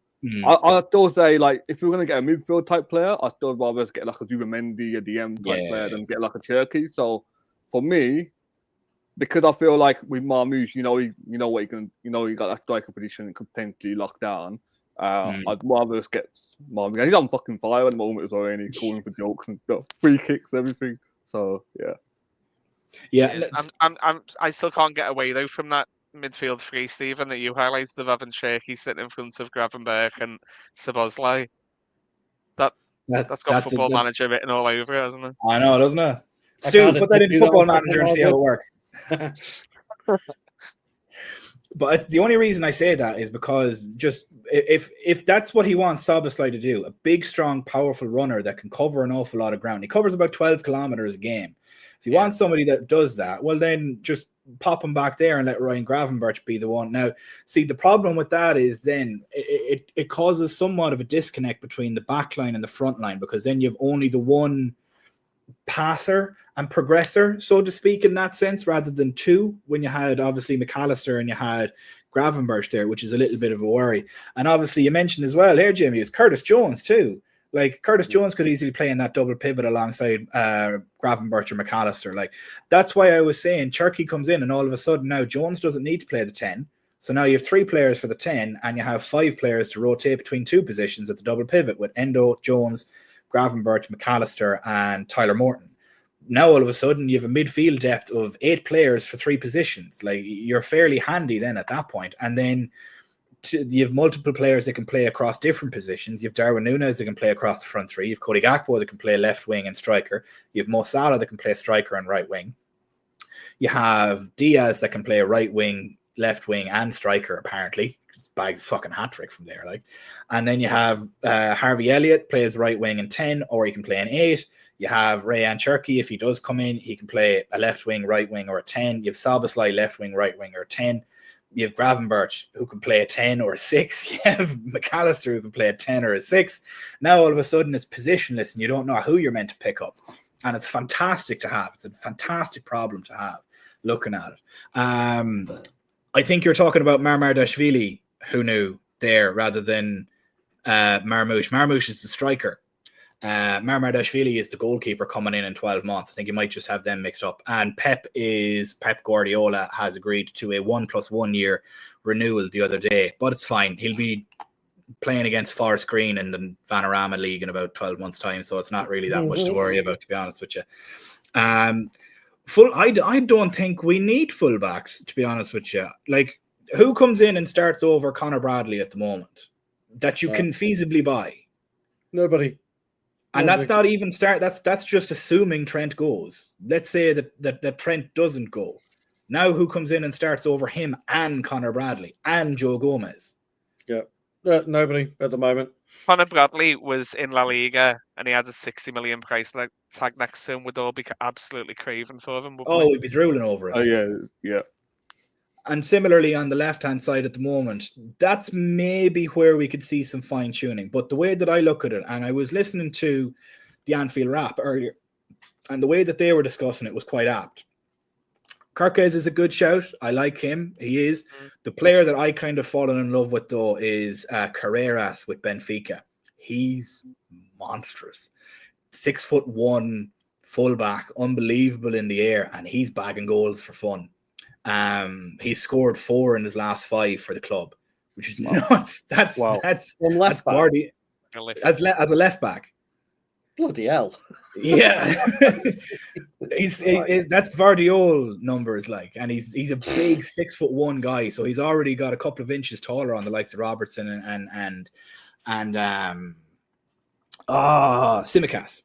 I still say, like, if we're going to get a midfield type player, I'd still rather get like a Zubamendi, a DM type player than get like a Cherki. So for me, because I feel like with Marmoush, you know what you can, you got that striker position and could potentially lock down. I'd rather just get Marmoush. He's on fucking fire at the moment as well, and he's calling for jokes and stuff, free kicks and everything. So yeah. I still can't get away though from that midfield three, Stephen, that you highlighted of Rayan Cherki sitting in front of Gravenberch and Szoboszlai. That's got Football Manager written all over it, hasn't it? I know, doesn't it? Stu, put that in Football Manager and see how it works. But the only reason I say that is because just if that's what he wants Szoboszlai to do, a big, strong, powerful runner that can cover an awful lot of ground. He covers about 12 kilometers a game. If you want somebody that does that, well, then just pop him back there and let Ryan Gravenberch be the one. Now, see, the problem with that is then it causes somewhat of a disconnect between the back line and the front line, because then you've only the one passer and progressor, so to speak, in that sense, rather than two, when you had obviously McAllister and you had Gravenberch there, which is a little bit of a worry. And obviously you mentioned as well here, Jimmy, is Curtis Jones too. Like, Curtis Jones could easily play in that double pivot alongside Gravenberch or McAllister. Like, that's why I was saying Cherki comes in and all of a sudden now Jones doesn't need to play the 10. So now you have 3 players for the 10 and you have 5 players to rotate between 2 positions at the double pivot with Endo, Jones, Gravenberch, McAllister and Tyler Morton. Now all of a sudden you have a midfield depth of 8 players for 3 positions. Like, you're fairly handy then at that point. And then you have multiple players that can play across different positions. You have Darwin Núñez that can play across the front 3. You have Cody Gakpo that can play left wing and striker. You have Mo Salah that can play striker and right wing. You have Diaz that can play right wing, left wing and striker, apparently. Bags a fucking hat-trick from there. Like, and then you have Harvey Elliott plays right wing and 10, or he can play an 8. You have Rayan Cherki, if he does come in, he can play a left wing, right wing, or a 10. You have Szoboszlai left wing, right wing, or a 10. You have Gravenberch, who can play a 10 or a 6. You have McAllister, who can play a 10 or a 6. Now, all of a sudden, it's positionless, and you don't know who you're meant to pick up. And it's fantastic to have. It's a fantastic problem to have, looking at it. I think you're talking about Mamardashvilli, who knew there, rather than Marmoush. Marmoush is the striker. Mamardashvilli is the goalkeeper coming in 12 months. I think you might just have them mixed up. And Pep Guardiola has agreed to a 1+1 year renewal the other day, but it's fine. He'll be playing against Forest Green in the Vanarama League in about 12 months' time, so it's not really that much to worry about, to be honest with you. I don't think we need fullbacks, to be honest with you. Like, who comes in and starts over Conor Bradley at the moment that you can feasibly buy? Nobody. And that's not even start. That's just assuming Trent goes. Let's say that Trent doesn't go. Now who comes in and starts over him and Conor Bradley and Joe Gomez? Yeah. Nobody at the moment. Conor Bradley was in La Liga and he had a 60 million price tag next to him. We'd all be absolutely craving for him. We'd be drooling over it. Oh, yeah. And similarly, on the left-hand side at the moment, that's maybe where we could see some fine-tuning. But the way that I look at it, and I was listening to the Anfield Rap earlier, and the way that they were discussing it was quite apt. Kerkez is a good shout. I like him. He is. The player that I kind of fallen in love with, though, is Carreras with Benfica. He's monstrous. 6'1" fullback, unbelievable in the air, and he's bagging goals for fun. He's scored 4 in his last 5 for the club, which is nuts. That's From that's left back. Guardi- as a left back. Bloody hell. Yeah, that's Vardiol numbers, like, and he's a big 6'1" guy, so he's already got a couple of inches taller on the likes of Robertson and Tsimikas.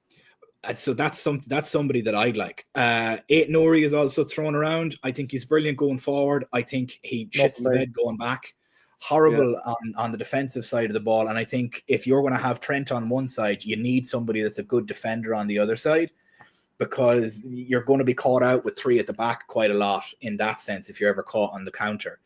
So that's somebody that I'd like. Eight Nouri is also thrown around. I think he's brilliant going forward. I think he shits the bed going back. Horrible on the defensive side of the ball. And I think if you're going to have Trent on one side, you need somebody that's a good defender on the other side, because you're going to be caught out with three at the back quite a lot in that sense if you're ever caught on the counter.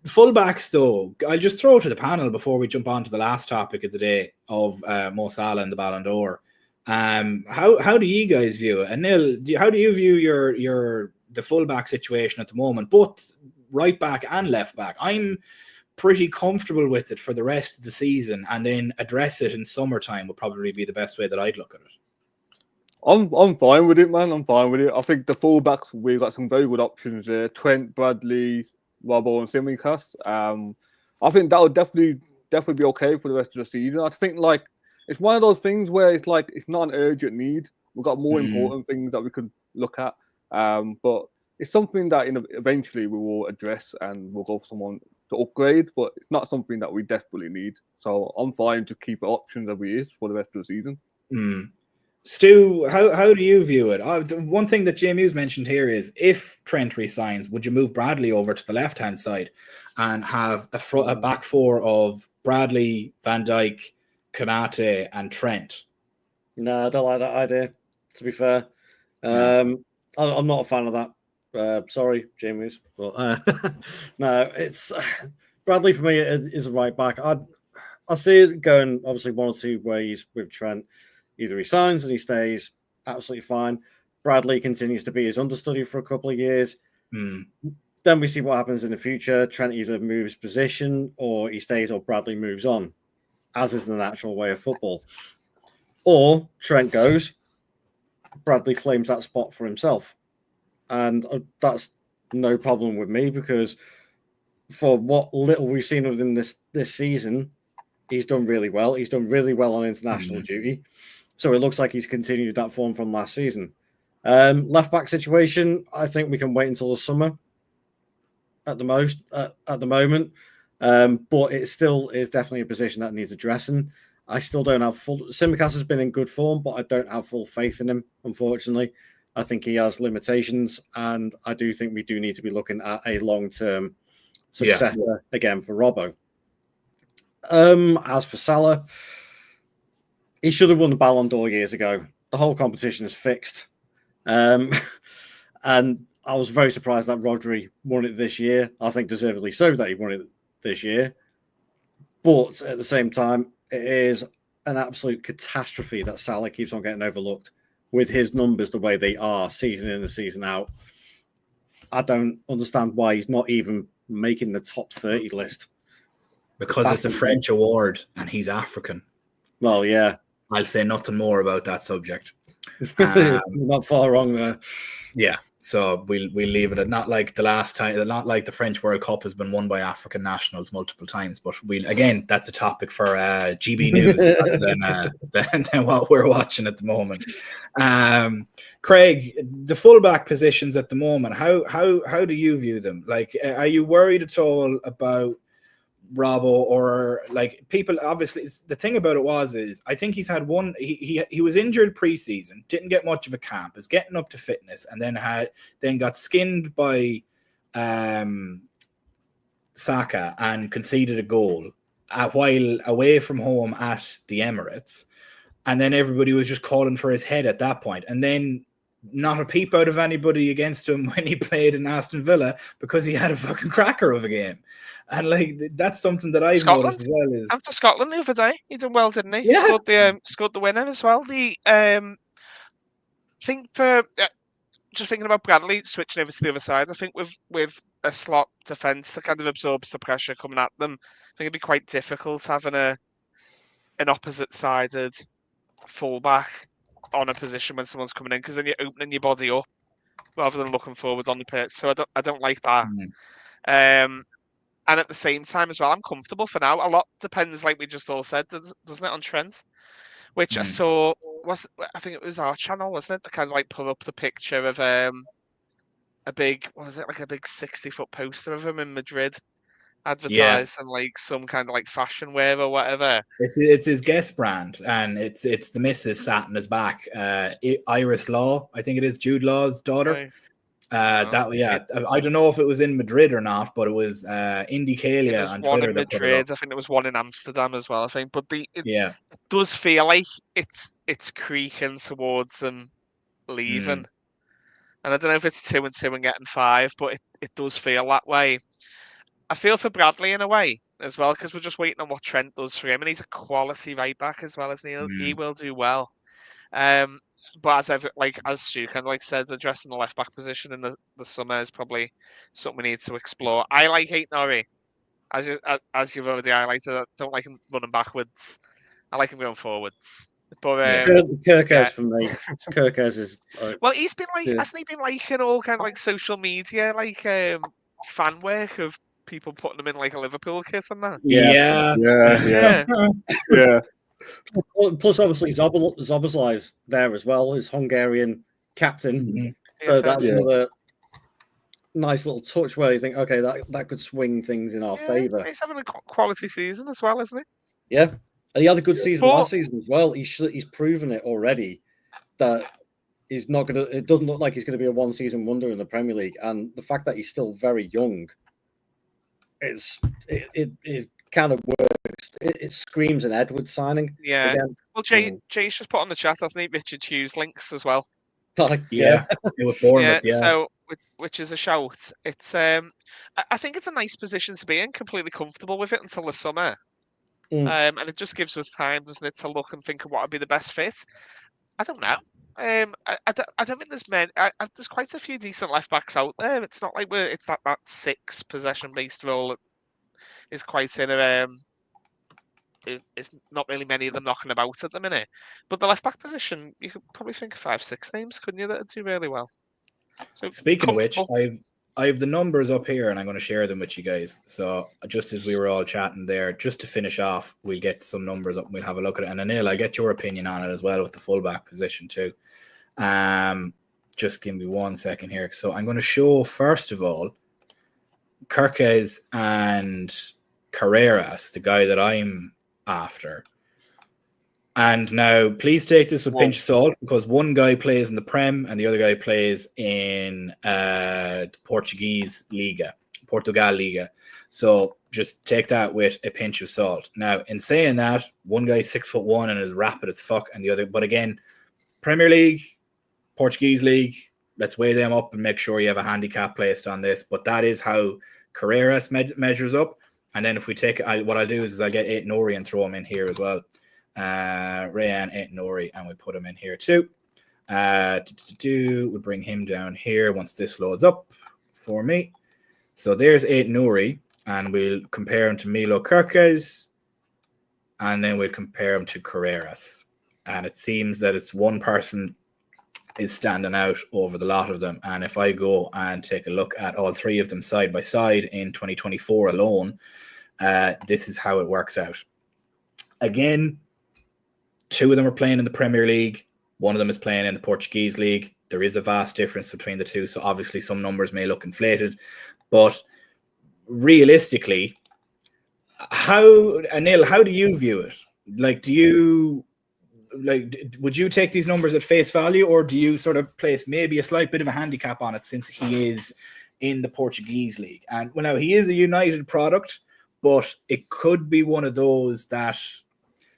Fullbacks, though, I'll just throw it to the panel before we jump on to the last topic of the day of Mo Salah and the Ballon d'Or. How do you guys view it? And Neil, how do you view the fullback situation at the moment, both right back and left back? I'm pretty comfortable with it for the rest of the season, and then address it in summertime would probably be the best way that I'd look at it. I'm fine with it, man. I'm fine with it. I think the fullbacks, we've got some very good options there. Trent, Bradley, Robbo, and Tsimikas. I think that would definitely be okay for the rest of the season. I think like it's one of those things where it's like it's not an urgent need. We've got more important things that we could look at. But it's something that eventually we will address and we'll go for someone to upgrade, but it's not something that we desperately need. So I'm fine to keep options as we is for the rest of the season. Stu, how do you view it? One thing that Jamie's mentioned here is if Trent resigns, would you move Bradley over to the left-hand side and have a back four of Bradley, Van Dijk, Konate, and Trent? No, I don't like that idea, to be fair. I'm not a fan of that. Sorry, James, but no, it's Bradley for me is a right back. I see it going obviously one or two ways with Trent. Either he signs and he stays absolutely fine. Bradley continues to be his understudy for a couple of years. Then we see what happens in the future. Trent either moves position or he stays, or Bradley moves on, as is the natural way of football. Or Trent goes, Bradley claims that spot for himself. And that's no problem with me, because for what little we've seen of him this season, he's done really well. He's done really well on international duty. So it looks like he's continued that form from last season. Left back situation, I think we can wait until the summer at the moment. But it still is definitely a position that needs addressing. I still don't have full. Tsimikas has been in good form, but I don't have full faith in him, unfortunately. I think he has limitations, and I do think we do need to be looking at a long-term successor again for Robbo. As for Salah, he should have won the Ballon d'Or years ago. The whole competition is fixed. And I was very surprised that Rodri won it this year. I think deservedly so that he won it this year. But at the same time, it is an absolute catastrophe that Salah keeps on getting overlooked with his numbers the way they are, season in and season out. I don't understand why he's not even making the top 30 list. Because it's a French award and he's African. Well, yeah. I'll say nothing more about that subject. Not far wrong there. Yeah, so we'll leave it at not like the last time, not like the French World Cup has been won by African nationals multiple times, but again, that's a topic for GB News than what we're watching at the moment. Craig, the fullback positions at the moment, how do you view them? Like, are you worried at all about Robbo, or like people? Obviously, the thing about it is I think he's had one. He was injured preseason, didn't get much of a camp, is getting up to fitness, and then got skinned by Saka and conceded a goal while away from home at the Emirates, and then everybody was just calling for his head at that point, and then not a peep out of anybody against him when he played in Aston Villa because he had a fucking cracker of a game. And like that's something that I've noticed as well. After Scotland the other day, he did well, didn't he? Yeah. Scored the winner as well. Just thinking about Bradley switching over to the other side, I think with a slot defence that kind of absorbs the pressure coming at them, I think it'd be quite difficult having an opposite-sided fullback on a position when someone's coming in, because then you're opening your body up rather than looking forward on the pitch. So I don't like that. And at the same time as well, I'm comfortable for now. A lot depends, like we just all said, doesn't it, on Trent? Which I saw, I think it was our channel, wasn't it? That kind of like put up the picture of a big, what was it, like a big 60-foot poster of him in Madrid, advertised in like some kind of like fashion wear or whatever. It's his guest brand, and it's the missus sat in his back. Iris Law, I think it is Jude Law's daughter. Right. I don't know if it was in Madrid or not, but it was Indicalia on one Twitter in that put it Madrid. up. I think there was one in Amsterdam as well, I think. But it Yeah. does feel like it's creaking towards them leaving. And I don't know if it's 2 and 2 and getting 5, but it does feel that way. I feel for Bradley in a way as well, because we're just waiting on what Trent does for him, and he's a quality right back as well, as he will do well. But as Stu kind of like said, addressing the left back position in the summer is probably something we need to explore. I like 𝗢𝗚𝗟𝗬, as you've already highlighted. I don't like him running backwards. I like him going forwards. But 𝗢𝗚𝗟𝗬 for me. 𝗢𝗚𝗟𝗬 is. Well, he's been like, hasn't he been like in all kind of like social media, like fan work of people putting him in like a Liverpool kit and that? Yeah. Plus, obviously, Szoboszlai's there as well, his Hungarian captain. So that was another nice little touch where you think, okay, that could swing things in our favour. He's having a quality season as well, isn't he? Yeah, and he had a good season last season as well. He's proven it already that he's not gonna. It doesn't look like he's going to be a one-season wonder in the Premier League, and the fact that he's still very young, it kind of works. It screams an Edwards signing. Yeah. Again. Well, Jay's just put on the chat, hasn't he? Richard Hughes links as well. It was Bournemouth, So, which is a shout. It's I think it's a nice position to be in, completely comfortable with it until the summer. And it just gives us time, doesn't it, to look and think of what would be the best fit. I don't know. I don't think there's quite a few decent left backs out there. It's not like it's that 6 possession based role that is quite in a is not really many of them knocking about at the minute. But the left back position, you could probably think of 5-6 names, couldn't you, that would do really well. So speaking of which, I have the numbers up here and I'm going to share them with you guys. So just as we were all chatting there, just to finish off, we'll get some numbers up and we'll have a look at it. And Anil, I'll get your opinion on it as well with the fullback position too. Just give me 1 second here. So I'm going to show, first of all, 𝗢𝗚𝗟𝗬 and Carreras, the guy that I'm after. And now, please take this with a pinch of salt, because one guy plays in the Prem and the other guy plays in the Portuguese Liga, Portugal Liga. So just take that with a pinch of salt. Now, in saying that, one guy's 6'1" and is rapid as fuck, and the other, but again, Premier League, Portuguese League, let's weigh them up and make sure you have a handicap placed on this. But that is how Carreras measures up. And then if we take it, what I'll do is I'll get 𝗢𝗚𝗟𝗬 and throw him in here as well. Rayan 𝗢𝗚𝗟𝗬, and we put him in here too. We'll bring him down here once this loads up for me. So there's 𝗢𝗚𝗟𝗬, and we'll compare him to Milo 𝗢𝗚𝗟𝗍, and then we'll compare him to Carreras. And it seems that it's one person is standing out over the lot of them. And if I go and take a look at all three of them side by side in 2024 alone, this is how it works out. Again, 2 of them are playing in the Premier League. 1 of them is playing in the Portuguese League. There is a vast difference between the 2. So obviously some numbers may look inflated, but realistically, Anil, how do you view it? Like, would you take these numbers at face value, or do you sort of place maybe a slight bit of a handicap on it since he is in the Portuguese League? And well, now he is a United product, but it could be one of those that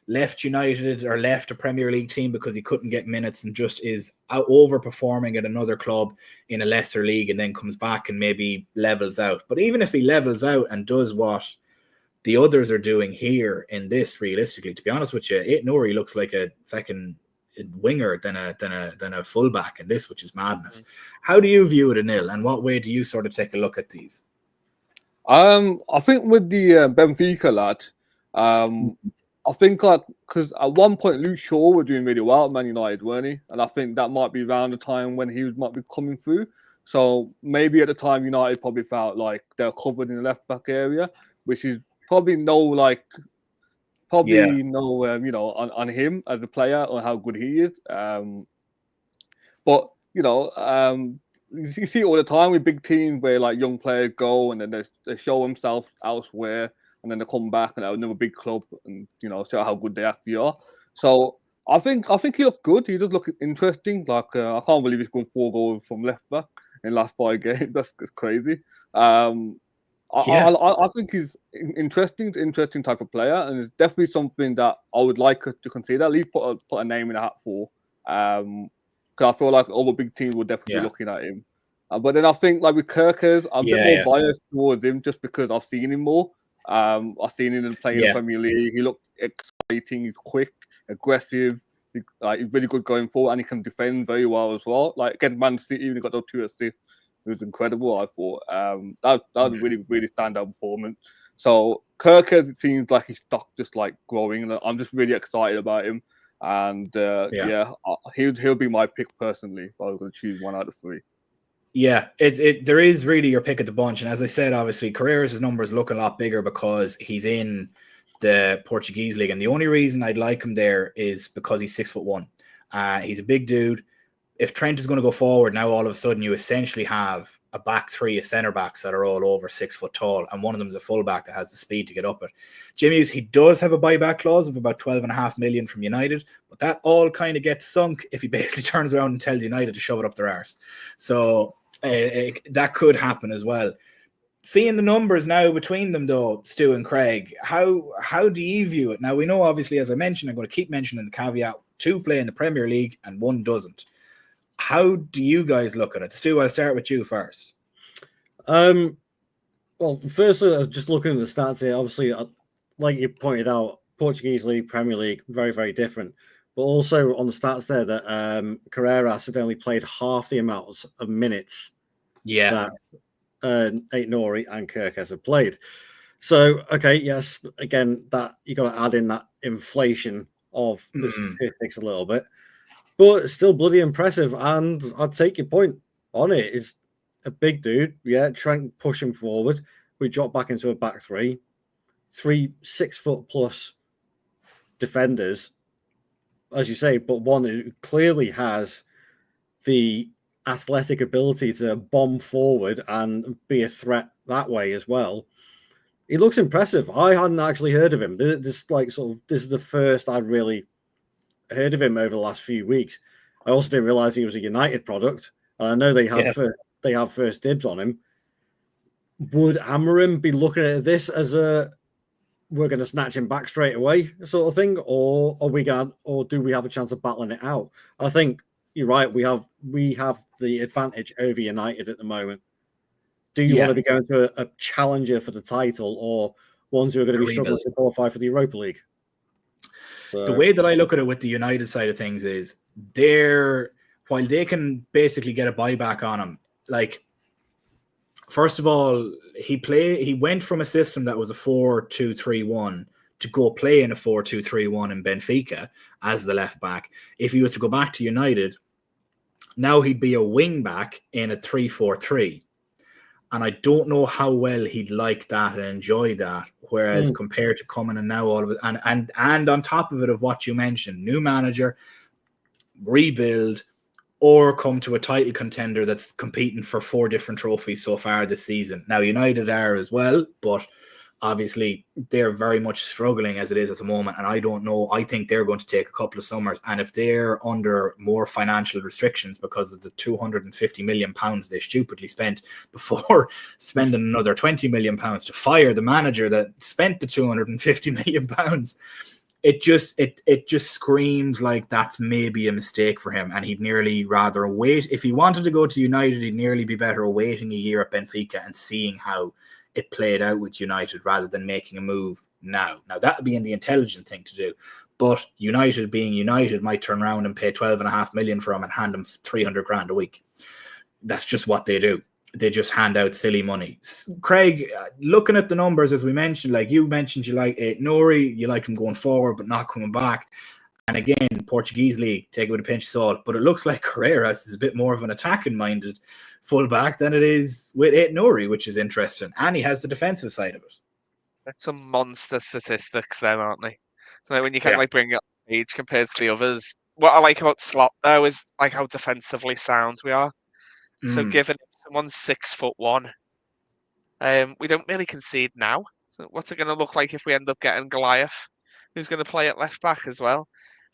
left United or left a Premier League team because he couldn't get minutes and just is overperforming at another club in a lesser league and then comes back and maybe levels out. But even if he levels out and does what the others are doing here in this, realistically, to be honest with you, 𝗢𝗚𝗟𝗬 looks like a fucking winger than a fullback in this, which is madness. How do you view it, Anil, and what way do you sort of take a look at these? I think with the Benfica lad, I think because at one point Luke Shaw were doing really well at Man United, weren't he? And I think that might be around the time when he might be coming through. So maybe at the time United probably felt like they're covered in the left back area, which is probably no on him as a player or how good he is. But you see it all the time with big teams where like young players go and then they show themselves elsewhere and then they come back and they're another big club and show how good they actually are. So I think he looked good. He does look interesting. Like I can't believe he's gone 4 goals from left back in the last 5 games. That's crazy. I think he's interesting type of player, and it's definitely something that I would like to consider. At least put a name in the hat for. Because I feel like other big teams will definitely be looking at him. But then I think like with 𝗢𝗚𝗟𝗬, I'm a bit more biased towards him just because I've seen him more. I've seen him play in the Premier League. He looked exciting. He's quick, aggressive. He's really good going forward, and he can defend very well as well. Like against Man City, even got those 2 assists. It was incredible. I thought that was a really, really standout performance. So 𝗢𝗚𝗟𝗬, it seems like his stock just like growing, and I'm just really excited about him. And he'll be my pick personally if I was going to choose 1 out of 3. Yeah, there is really your pick of the bunch, and as I said, obviously Carreras' numbers look a lot bigger because he's in the Portuguese league, and the only reason I'd like him there is because he's 6'1". He's a big dude. If Trent is going to go forward, now all of a sudden you essentially have a back 3 of centre backs that are all over 6 foot tall, and one of them is a fullback that has the speed to get up it. Jimmy's, he does have a buyback clause of about 12.5 million from United, but that all kind of gets sunk if he basically turns around and tells United to shove it up their arse. So that could happen as well. Seeing the numbers now between them, though, Stu and Craig, how do you view it? Now, we know, obviously, as I mentioned, I'm going to keep mentioning the caveat, 2 play in the Premier League and 1 doesn't. How do you guys look at it? Stu, I'll start with you first. Well, firstly, just looking at the stats here, obviously, like you pointed out, Portuguese League, Premier League, very, very different. But also on the stats there that 𝗢𝗚𝗟𝗬 had only played half the amounts of minutes that 𝗢𝗚𝗟𝗬 and 𝗢𝗚𝗟𝗬 have played. So, okay, yes, again, that you got to add in that inflation of the statistics a little bit. But it's still bloody impressive, and I'd take your point on it. It's a big dude. Yeah, Trent pushing forward. We drop back into a back 3. 3 6 foot plus defenders, as you say, but one who clearly has the athletic ability to bomb forward and be a threat that way as well. He looks impressive. I hadn't actually heard of him. This is the first I'd really heard of him over the last few weeks. I also didn't realize he was a United product. I know they have first dibs on him. Would Amorim be looking at this as we're going to snatch him back straight away sort of thing, or do we have a chance of battling it out? I think you're right. We have the advantage over United at the moment. Do you want to be going to a challenger for the title, or ones who are going to be struggling to qualify for the Europa League? So, the way that I look at it with the United side of things is while they can basically get a buyback on him, like, first of all, he went from a system that was a 4-2-3-1 to go play in a 4-2-3-1 in Benfica as the left back. If he was to go back to United, now he'd be a wing back in a 3-4-3. And I don't know how well he'd like that and enjoy that. Whereas compared to coming and now all of it, and on top of it, of what you mentioned, new manager, rebuild, or come to a title contender that's competing for 4 different trophies so far this season. Now, United are as well, but obviously they're very much struggling as it is at the moment. And I don't know. I think they're going to take a couple of summers. And if they're under more financial restrictions because of the £250 million they stupidly spent before spending another £20 million to fire the manager that spent the £250 million, it just screams like that's maybe a mistake for him, and he'd nearly rather wait. If he wanted to go to United, he'd nearly be better waiting a year at Benfica and seeing how it played out with United rather than making a move now. Now, that would be the intelligent thing to do, but United being United might turn around and pay 12.5 million for him and hand him 300 grand a week. That's just what they do. They just hand out silly money. Craig, looking at the numbers, as we mentioned, like you mentioned, you like 𝗢𝗟𝗟𝗬, you like him going forward but not coming back. And again, Portuguese league, take it with a pinch of salt. But it looks like 𝗢𝗚𝗟𝗬𝗓 is a bit more of an attacking-minded fullback than it is with Aït-Nouri, which is interesting. And he has the defensive side of it. Some monster statistics there, aren't they? So like, when you kind of like bring it up age compared to the others, what I like about Slot though is like how defensively sound we are. So given someone's 6'1", we don't really concede now. So what's it going to look like if we end up getting Goliath, who's going to play at left back as well?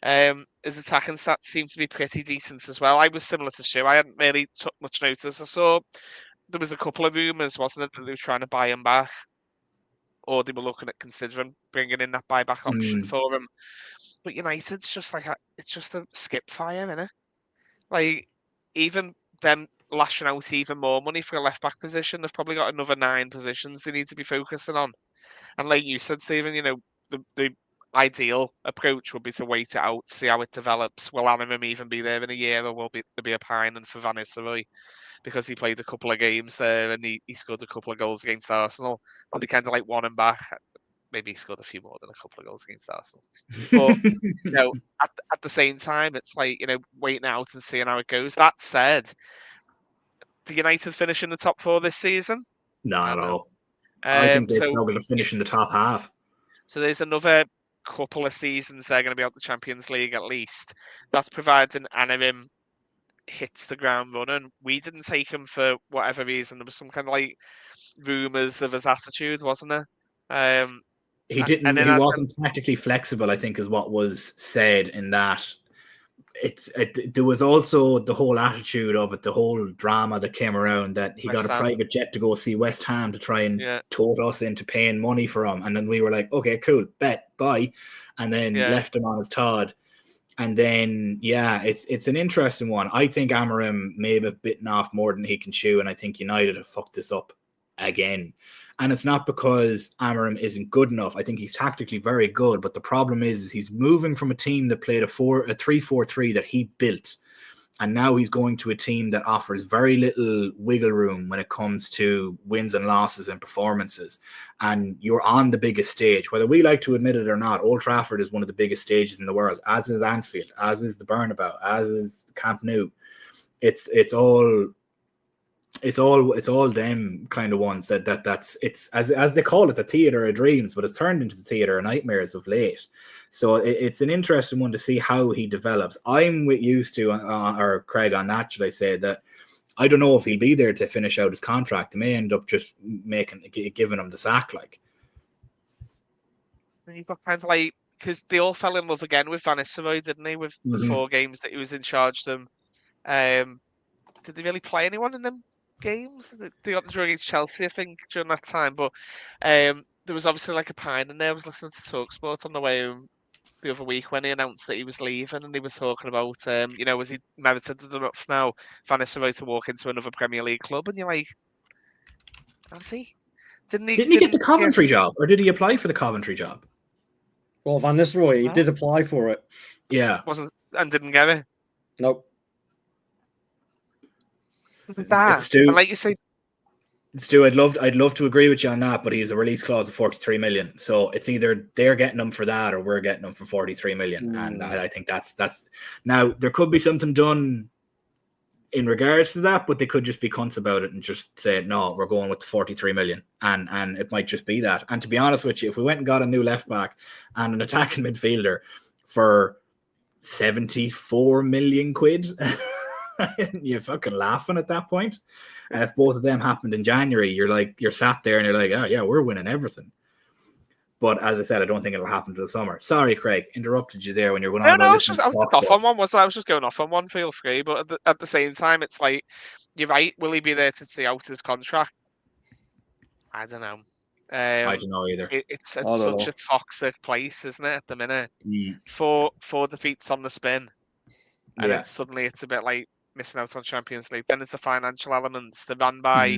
His attacking stats seem to be pretty decent as well. I was similar to Stu. I hadn't really took much notice. I saw there was a couple of rumours, wasn't it, that they were trying to buy him back, or they were looking at considering bringing in that buyback option for him. But United's just like it's just a skip fire, isn't it? Like even them lashing out even more money for a left back position, they've probably got another 9 positions they need to be focusing on. And like you said, Stephen, you know, the ideal approach would be to wait it out, see how it develops. Will Anonymous even be there in a year, or will there be a pining for Van Nistelrooy because he played a couple of games there and he scored a couple of goals against Arsenal? But they kind of like want him back. Maybe he scored a few more than a couple of goals against Arsenal. But you know, at the same time, it's like, you know, waiting out and seeing how it goes. That said, do United finish in the top 4 this season? Not at all. I think they're still going to finish in the top half. So there's another couple of seasons they're going to be out the Champions League at least. That's providing Anarim hits the ground running. We didn't take him for whatever reason. There was some kind of like rumours of his attitude, wasn't there? He didn't. He wasn't tactically flexible, I think, is what was said in that. There was also the whole attitude of it, the whole drama that came around that he got a private jet to go see West Ham to try and tote us into paying money for him. And then we were like, okay, cool, bet, bye. And then left him on his Todd. And then, it's an interesting one. I think Amorim may have bitten off more than he can chew. And I think United have fucked this up again. And it's not because Amorim isn't good enough. I think he's tactically very good, but the problem is he's moving from a team that played a 3-4-3 that he built, and now he's going to a team that offers very little wiggle room when it comes to wins and losses and performances. And you're on the biggest stage, whether we like to admit it or not. Old Trafford is one of the biggest stages in the world, as is Anfield, as is the Bernabeu, as is Camp Nou. It's all them kind of ones that's as they call it, the theater of dreams, but it's turned into the theater of nightmares of late. So it's an interesting one to see how he develops. I'm with you, Stu, or Craig, on that. Should I say that I don't know if he'll be there to finish out his contract. He may end up just giving him the sack, like. And you've got kind of like, because they all fell in love again with Van Nistelrooy, didn't they? With the 4 games that he was in charge of them. Did they really play anyone in them games? They got the draw against Chelsea, I think, during that time. But there was obviously like a pine in there. I was listening to TalkSport on the way home the other week when he announced that he was leaving, and he was talking about, you know, was he merited enough now, Van Nistelrooy, to walk into another Premier League club? And you're like, has he? Didn't he get the Coventry job, or did he apply for the Coventry job? Well, Van Nistelrooy, he did apply for it. Yeah, and didn't get it. Nope. That, and like you say, Stu, I'd love to agree with you on that, but he has a release clause of 43 million. So it's either they're getting him for that or we're getting him for 43 million. And I think that's now there could be something done in regards to that, but they could just be cunts about it and just say, no, we're going with the 43 million. And it might just be that. And to be honest with you, if we went and got a new left back and an attacking midfielder for 74 million quid, you're fucking laughing at that point. And if both of them happened in January, you're sat there and you're like, oh yeah, we're winning everything. But as I said, I don't think it'll happen to the summer. Sorry, Craig, interrupted you there when you were going on. I was just off on one. I was just going off on one. Feel free, but at the same time, it's like, you're right. Will he be there to see out his contract? I don't know. I don't know either. It's such a toxic place, isn't it, at the minute? Four defeats on the spin, and then suddenly it's a bit like missing out on Champions League. Then there's the financial elements. They're run by,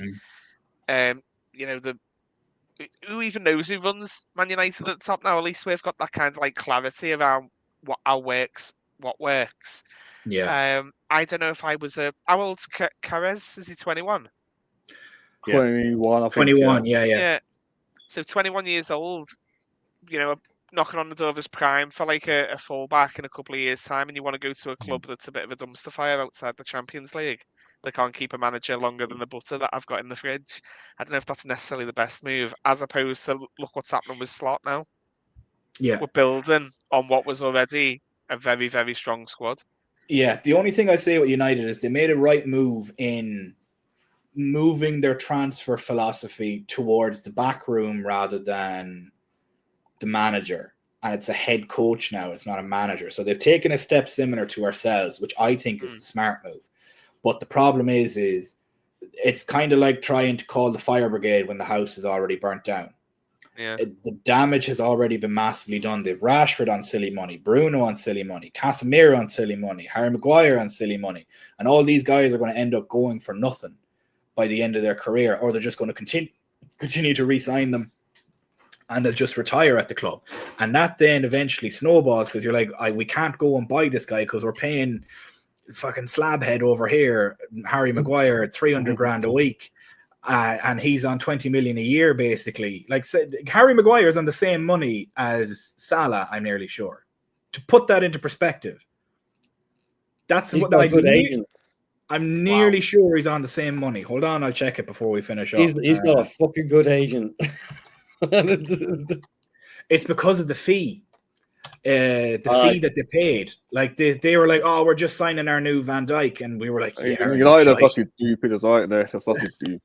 who even knows who runs Man United at the top now? At least we've got that kind of like clarity around what works. Yeah. I don't know if I was how old's Carez? Is he 21? 21, I think. 21, yeah. So 21 years old, knocking on the door of his prime for like a fullback in a couple of years' time, and you want to go to a club that's a bit of a dumpster fire outside the Champions League. they can't keep a manager longer than the butter that I've got in the fridge. I don't know if that's necessarily the best move, as opposed to look what's happening with Slot now. Yeah. We're building on what was already a very, very strong squad. Yeah, the only thing I'd say with United is they made a right move in moving their transfer philosophy towards the back room rather than the manager. And it's a head coach now, it's not a manager. So they've taken a step similar to ourselves, which I think is a smart move. But the problem is it's kind of like trying to call the fire brigade when the house is already burnt down. Yeah. The damage has already been massively done. They've Rashford on silly money, Bruno on silly money, Casemiro on silly money, Harry Maguire on silly money. And all these guys are going to end up going for nothing by the end of their career, or they're just going to continue to re-sign them and they'll just retire at the club. And that then eventually snowballs because you're like, we can't go and buy this guy because we're paying fucking slabhead over here, Harry Maguire, 300 grand a week. And he's on 20 million a year, basically. Like, Harry Maguire is on the same money as Salah, I'm nearly sure. To put that into perspective, that's He's what got a good agent. I'm nearly sure he's on the same money. Hold on, I'll check it before we finish up. He's got a fucking good agent. It's because of the fee. The fee that they paid. Like, they were like, oh, we're just signing our new Van Dijk. And we were like, yeah. United are fucking stupid as right there. They're fucking stupid.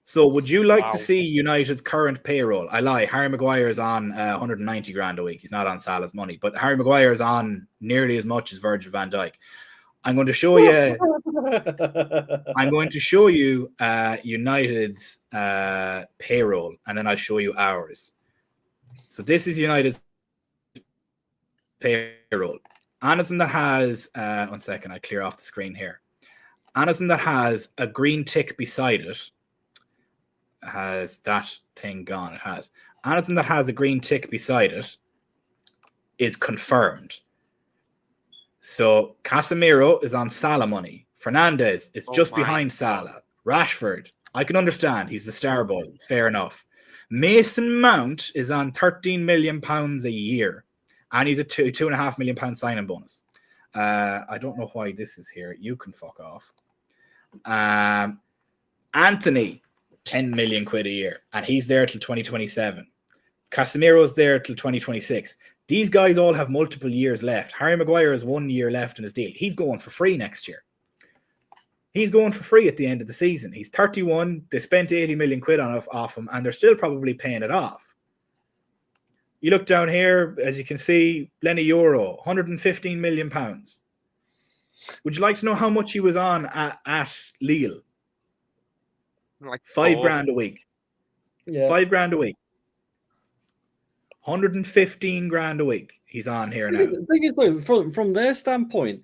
So would you like to see United's current payroll? I lie. Harry Maguire is on 190 grand a week. He's not on Salah's money. But Harry Maguire is on nearly as much as Virgil van Dijk. I'm going to show you. I'm going to show you United's payroll, and then I'll show you ours. So this is United's payroll. Anything that has 1 second, I clear off the screen here. Anything that has a green tick beside it has that thing gone. It has. Anything that has a green tick beside it is confirmed. So Casemiro is on Salah money. Fernandes is just behind Salah. Rashford, I can understand. He's the star boy. Fair enough. Mason Mount is on £13 million a year. And he's a £2.5 million signing bonus. I don't know why this is here. You can fuck off. Anthony, 10 million quid a year. And he's there till 2027. Casemiro's there till 2026. These guys all have multiple years left. Harry Maguire has 1 year left in his deal. He's going for free next year. He's going for free at the end of the season. He's 31. They spent 80 million quid off him, and they're still probably paying it off. You look down here, as you can see, Lenny Euro, 115 million pounds. Would you like to know how much he was on at Lille? Like $5 grand a week. Yeah. $5 grand a week. 115 grand a week he's on here now. The thing is, though, from their standpoint,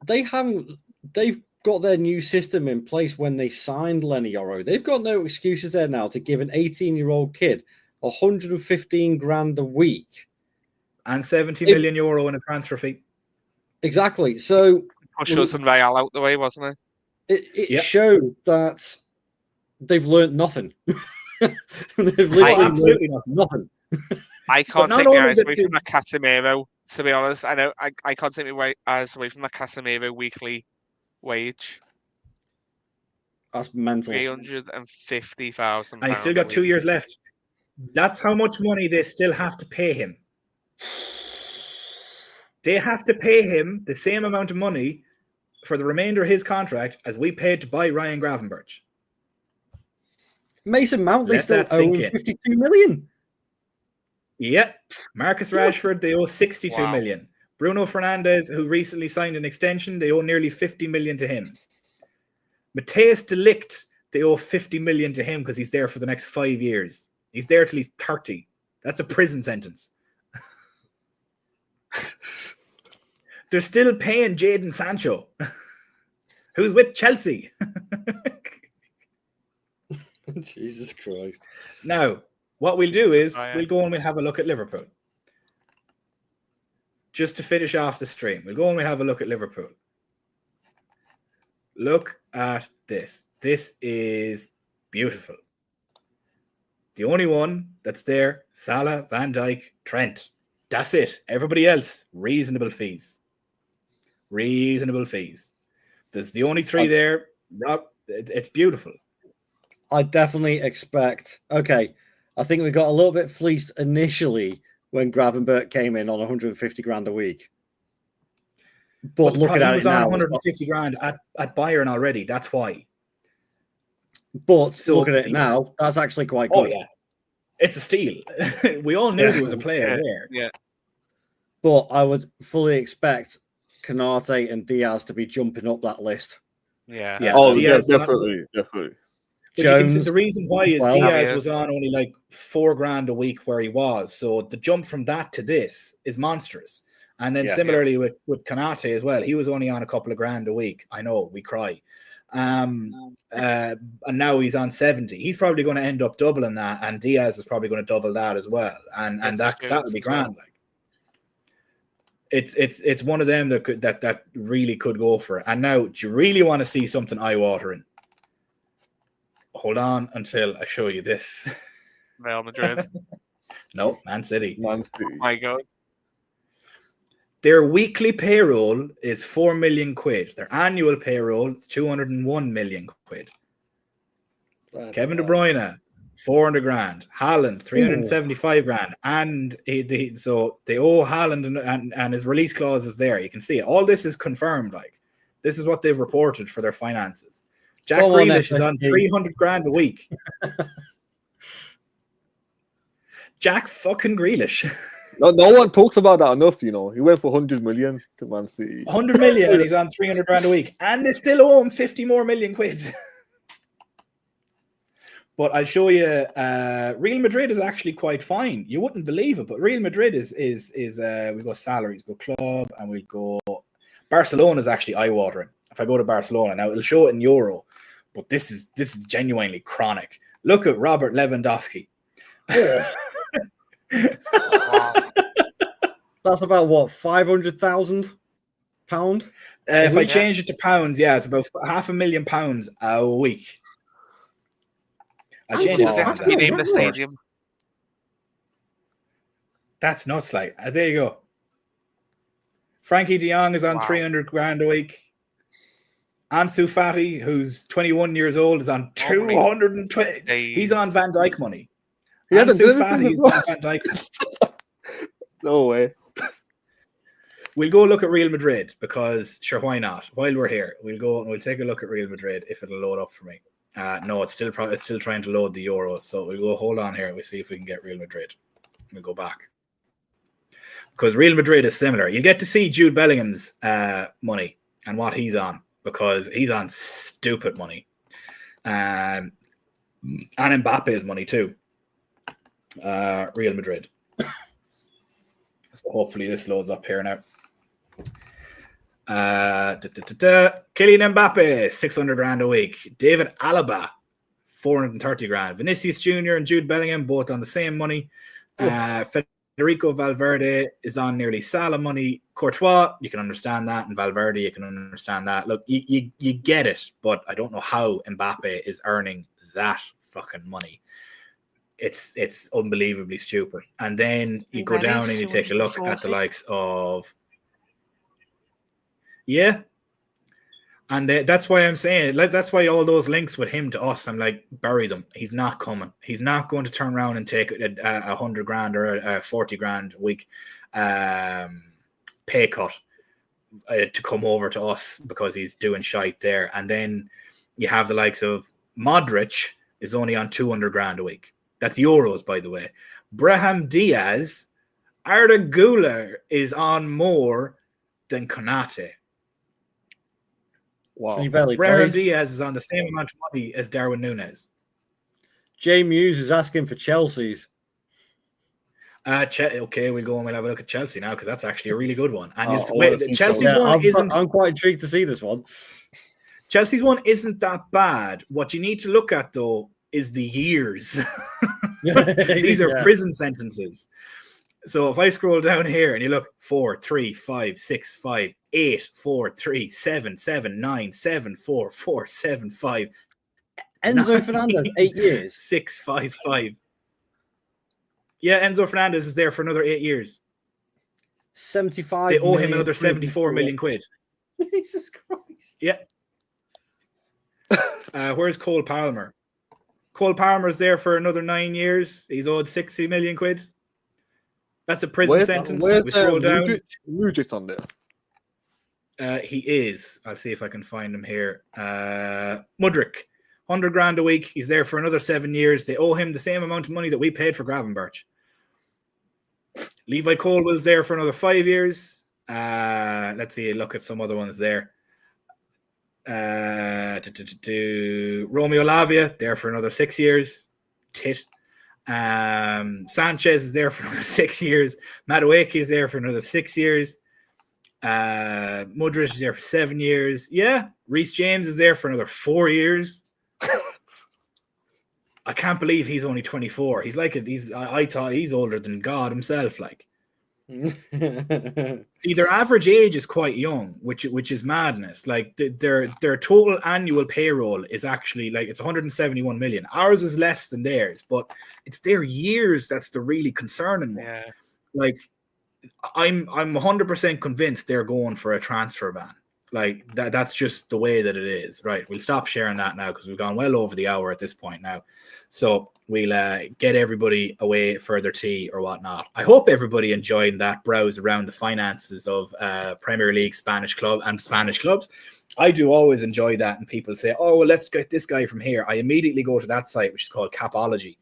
they've got their new system in place when they signed Lenny Yoro. They've got no excuses there now to give an 18-year-old kid 115 grand a week. And 70 million euro in a transfer fee. Exactly. So push us and Real out the way, wasn't it? It showed that they've learned nothing. They've literally learned nothing. I can't take my eyes away from that Casemiro, to be honest. I know I can't take my eyes away from that Casemiro weekly wage. That's mental. 350,000. And he's still got 2 years left. That's how much money they still have to pay him. They have to pay him the same amount of money for the remainder of his contract as we paid to buy Ryan Gravenberch. Mason Mount, they still owe 52 million. Yep. Marcus Rashford, they owe 62 million. Bruno Fernandes, who recently signed an extension, they owe nearly 50 million to him. Matthias de Ligt, they owe 50 million to him because he's there for the next 5 years. He's there till he's 30. That's a prison sentence. They're still paying Jadon Sancho, who's with Chelsea. Jesus Christ. Now, what we'll do is we'll go and we'll have a look at Liverpool. Just to finish off the stream, we'll go and we'll have a look at Liverpool. Look at this. This is beautiful. The only one that's there, Salah, Van Dijk, Trent. That's it. Everybody else, reasonable fees. Reasonable fees. There's the only three there. Rob, it's beautiful. I definitely expect. Okay, I think we got a little bit fleeced initially when Gravenberch came in on 150 grand a week. But looking at he was it on now, 150 grand at Bayern already. That's why. But So, looking at it now, that's actually quite Oh good. yeah, it's a steal. We all knew there was a player there. Yeah. But I would fully expect 𝗢𝗚𝗟𝗬 and Diaz to be jumping up that list. Yeah. Yeah. Oh, Diaz definitely. But Jones, the reason why is well, Diaz yeah. was on only like 4 grand a week where he was. So the jump from that to this is monstrous. And then similarly with 𝗢𝗚𝗟𝗬 as well, he was only on a couple of grand a week. I know, we cry. And now he's on 70. He's probably going to end up doubling that, and Diaz is probably going to double that as well. And that would be grand. Like, it's one of them that really could go for it. And now, do you really want to see something eye-watering? Hold on until I show you this. Real Madrid. No, Man City. Oh my God. Their weekly payroll is 4 million quid. Their annual payroll is 201 million quid. Kevin De Bruyne, 400 grand. Haaland, 375 grand. And so they owe Haaland and his release clause is there. You can see it. All this is confirmed. Like, this is what they've reported for their finances. Jack Grealish is on 300 grand a week. Jack fucking Grealish. No one talks about that enough, you know. He went for 100 million to Man City. 100 million and he's on 300 grand a week. And they still owe him 50 more million quid. But I'll show you, Real Madrid is actually quite fine. You wouldn't believe it, but Real Madrid is we go salaries, go club, and we go Barcelona is actually eye-watering. If I go to Barcelona now, it'll show it in euro, but this is genuinely chronic. Look at Robert Lewandowski. That's about what, £500,000? If I change it to pounds, it's about £500,000 a week. I change it to You name the stadium. That's nuts. Like, there you go. Frankie De Jong is on 300 grand a week. Ansu Fati, who's 21 years old, is on 220. He's on Van Dijk money. Ansu Fati is on Van Dijk. No way. We'll go look at Real Madrid because sure, why not? While we're here, we'll go and we'll take a look at Real Madrid if it'll load up for me. No, it's still trying to load the Euros. So we'll go hold on here. We'll see if we can get Real Madrid. We'll go back. Because Real Madrid is similar. You'll get to see Jude Bellingham's money and what he's on because he's on stupid money. And Mbappe's money too. Real Madrid. So hopefully this loads up here now. Kylian Mbappe, 600 grand a week. David Alaba, 430 grand. Vinicius Jr. and Jude Bellingham both on the same money. Federico Valverde is on nearly Salah money. Courtois, you can understand that, and Valverde, you can understand that. Look, you get it, but I don't know how Mbappe is earning that fucking money. It's unbelievably stupid. And then you go down and you take a look at the likes of and that's why I'm saying, like, that's why all those links with him to us, I'm like, bury them. He's not coming. He's not going to turn around and take a 100 grand or a 40 grand a week pay cut to come over to us because he's doing shite there. And then you have the likes of Modric is only on 200 grand a week. That's euros, by the way. Brahim Diaz, Arda Güler is on more than 𝗢𝗚𝗟𝗬. Wow. Brahim Diaz is on the same amount of money as Darwin Núñez. Jay Muse is asking for Chelsea's. Okay, we'll go and we'll have a look at Chelsea now because that's actually a really good one. And Chelsea's one isn't. I'm quite intrigued to see this one. Chelsea's one isn't that bad. What you need to look at though is the years. These are prison sentences. So if I scroll down here and you look 4, 3, 5, 6, 5, 8, 4, 3, 7, 7, 9, 7, 4, 4, 7, 5. Enzo Fernandez, 8 years. 6, 5, 5. Yeah, Enzo Fernandez is there for another 8 years. 75. They owe him another 74 million quid. Jesus Christ. Yeah. Where's Cole Palmer? Cole Palmer's there for another 9 years. He's owed 60 million quid. That's a prison sentence. Where's We scroll down. Mudryk on there? He is. I'll see if I can find him here. Mudryk, 100 grand a week. He's there for another 7 years. They owe him the same amount of money that we paid for Gravenberch. Levi Colwell's there for another 5 years. Let's see. Look at some other ones there. Romeo Lavia there for another 6 years. Sanchez is there for another 6 years. Madueke is there for another 6 years. Mudryk is there for 7 years. Yeah, Reece James is there for another 4 years. I can't believe he's only 24. He's like I thought he's older than God himself. Like, see, their average age is quite young, which is madness. Like their total annual payroll is actually like it's 171 million. Ours is less than theirs, but it's their years that's the really concerning one. Yeah. Like I'm 100% convinced they're going for a transfer ban. Like that's just the way that it is. Right. We'll stop sharing that now because we've gone well over the hour at this point now. So we'll get everybody away for their tea or whatnot. I hope everybody enjoyed that browse around the finances of Premier League Spanish clubs. I do always enjoy that. And people say, oh, well, let's get this guy from here. I immediately go to that site, which is called Capology.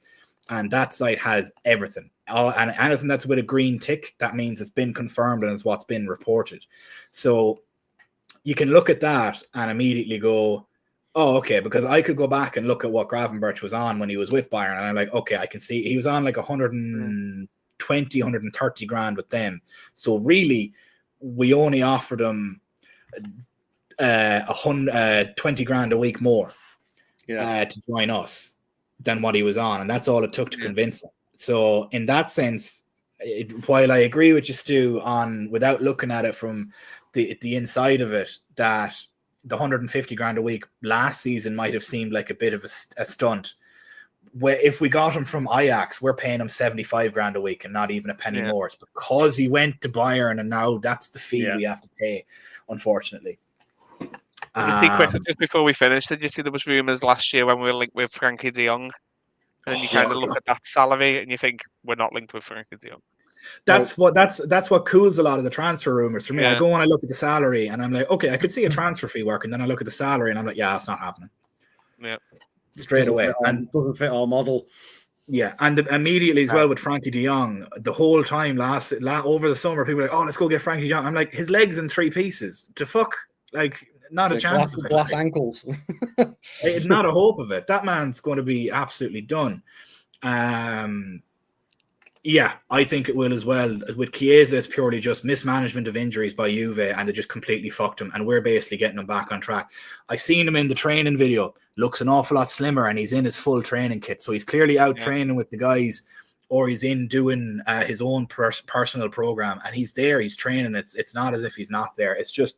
And that site has everything. And anything that's with a green tick, that means it's been confirmed and it's what's been reported. So you can look at that and immediately go, oh, okay, because I could go back and look at what Gravenberch was on when he was with Bayern. And I'm like, okay, I can see he was on like 120, 130 grand with them. So really, we only offered him 20 grand a week more to join us than what he was on. And that's all it took to convince him. So in that sense, while I agree with you, Stu, on without looking at it from the inside of it, that the 150 grand a week last season might have seemed like a bit of a stunt. Where if we got him from Ajax, we're paying him 75 grand a week and not even a penny more. It's because he went to Bayern and now that's the fee we have to pay, unfortunately. Just before we finish, did you see there was rumours last year when we were linked with Frankie de Jong? And then you kind of look at that salary and you think we're not linked with Frankie de Jong. That's what cools a lot of the transfer rumors for me. I go and I look at the salary and I'm like, okay, I could see a transfer fee work, and then I look at the salary and I'm like, yeah, it's not happening. Yeah, straight away, and doesn't fit our model. Yeah, and immediately as well with Frankie de Jong, the whole time last over the summer, people were like, oh, let's go get Frankie de Jong. I'm like, his legs in 3 pieces. To fuck, like, not a chance. Glass ankles. It's not a hope of it. That man's going to be absolutely done. Yeah, I think it will as well. With Chiesa, it's purely just mismanagement of injuries by Juve, and they just completely fucked him, and we're basically getting him back on track. I seen him in the training video. Looks an awful lot slimmer, and he's in his full training kit. So he's clearly out training with the guys, or he's in doing his own personal program, and he's there, he's training. It's not as if he's not there. It's just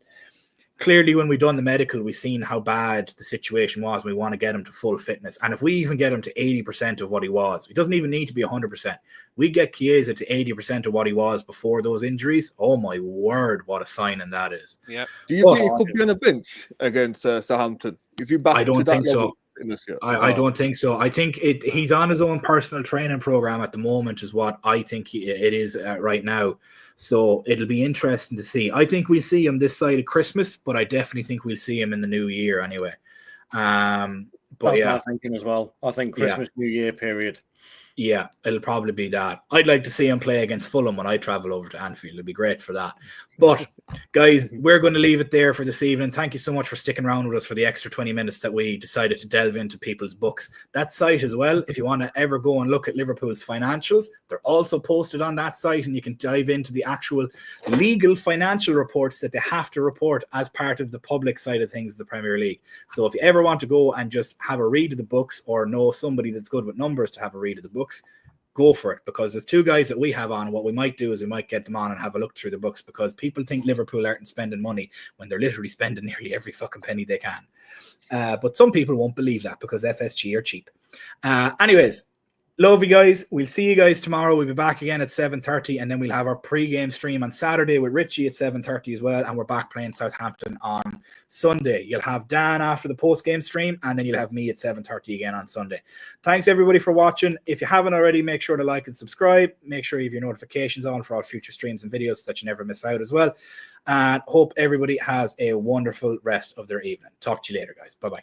clearly when we done the medical, we seen how bad the situation was. We want to get him to full fitness. And if we even get him to 80% of what he was, he doesn't even need to be 100%. We get Chiesa to 80% of what he was before those injuries. Oh my word, what a signing that is. Yeah. Do you think he could be on a bench against Southampton? If you back I don't think so. I don't think so. I think he's on his own personal training program at the moment is what I think it is right now. So it'll be interesting to see. I think we'll see him this side of Christmas, but I definitely think we'll see him in the new year anyway. But that's my thinking as well. I think Christmas, New Year period. Yeah, it'll probably be that. I'd like to see him play against Fulham when I travel over to Anfield. It'd be great for that. But, guys, we're going to leave it there for this evening. Thank you so much for sticking around with us for the extra 20 minutes that we decided to delve into people's books. That site as well, if you want to ever go and look at Liverpool's financials, they're also posted on that site, and you can dive into the actual legal financial reports that they have to report as part of the public side of things of the Premier League. So if you ever want to go and just have a read of the books, or know somebody that's good with numbers to have a read of the books, go for it, because there's 2 guys that we have on. What we might do is we might get them on and have a look through the books, because people think Liverpool aren't spending money when they're literally spending nearly every fucking penny they can. But some people won't believe that because FSG are cheap. Anyways, Love you guys. We'll see you guys tomorrow. We'll be back again at 7:30, and then we'll have our pre-game stream on Saturday with Richie at 7:30 as well, and we're back playing Southampton on Sunday. You'll have Dan after the post-game stream, and then you'll have me at 7:30 again on Sunday. Thanks everybody for watching. If you haven't already, make sure to like and subscribe. Make sure you have your notifications on for all future streams and videos so that you never miss out as well. And hope everybody has a wonderful rest of their evening. Talk to you later, guys. Bye-bye.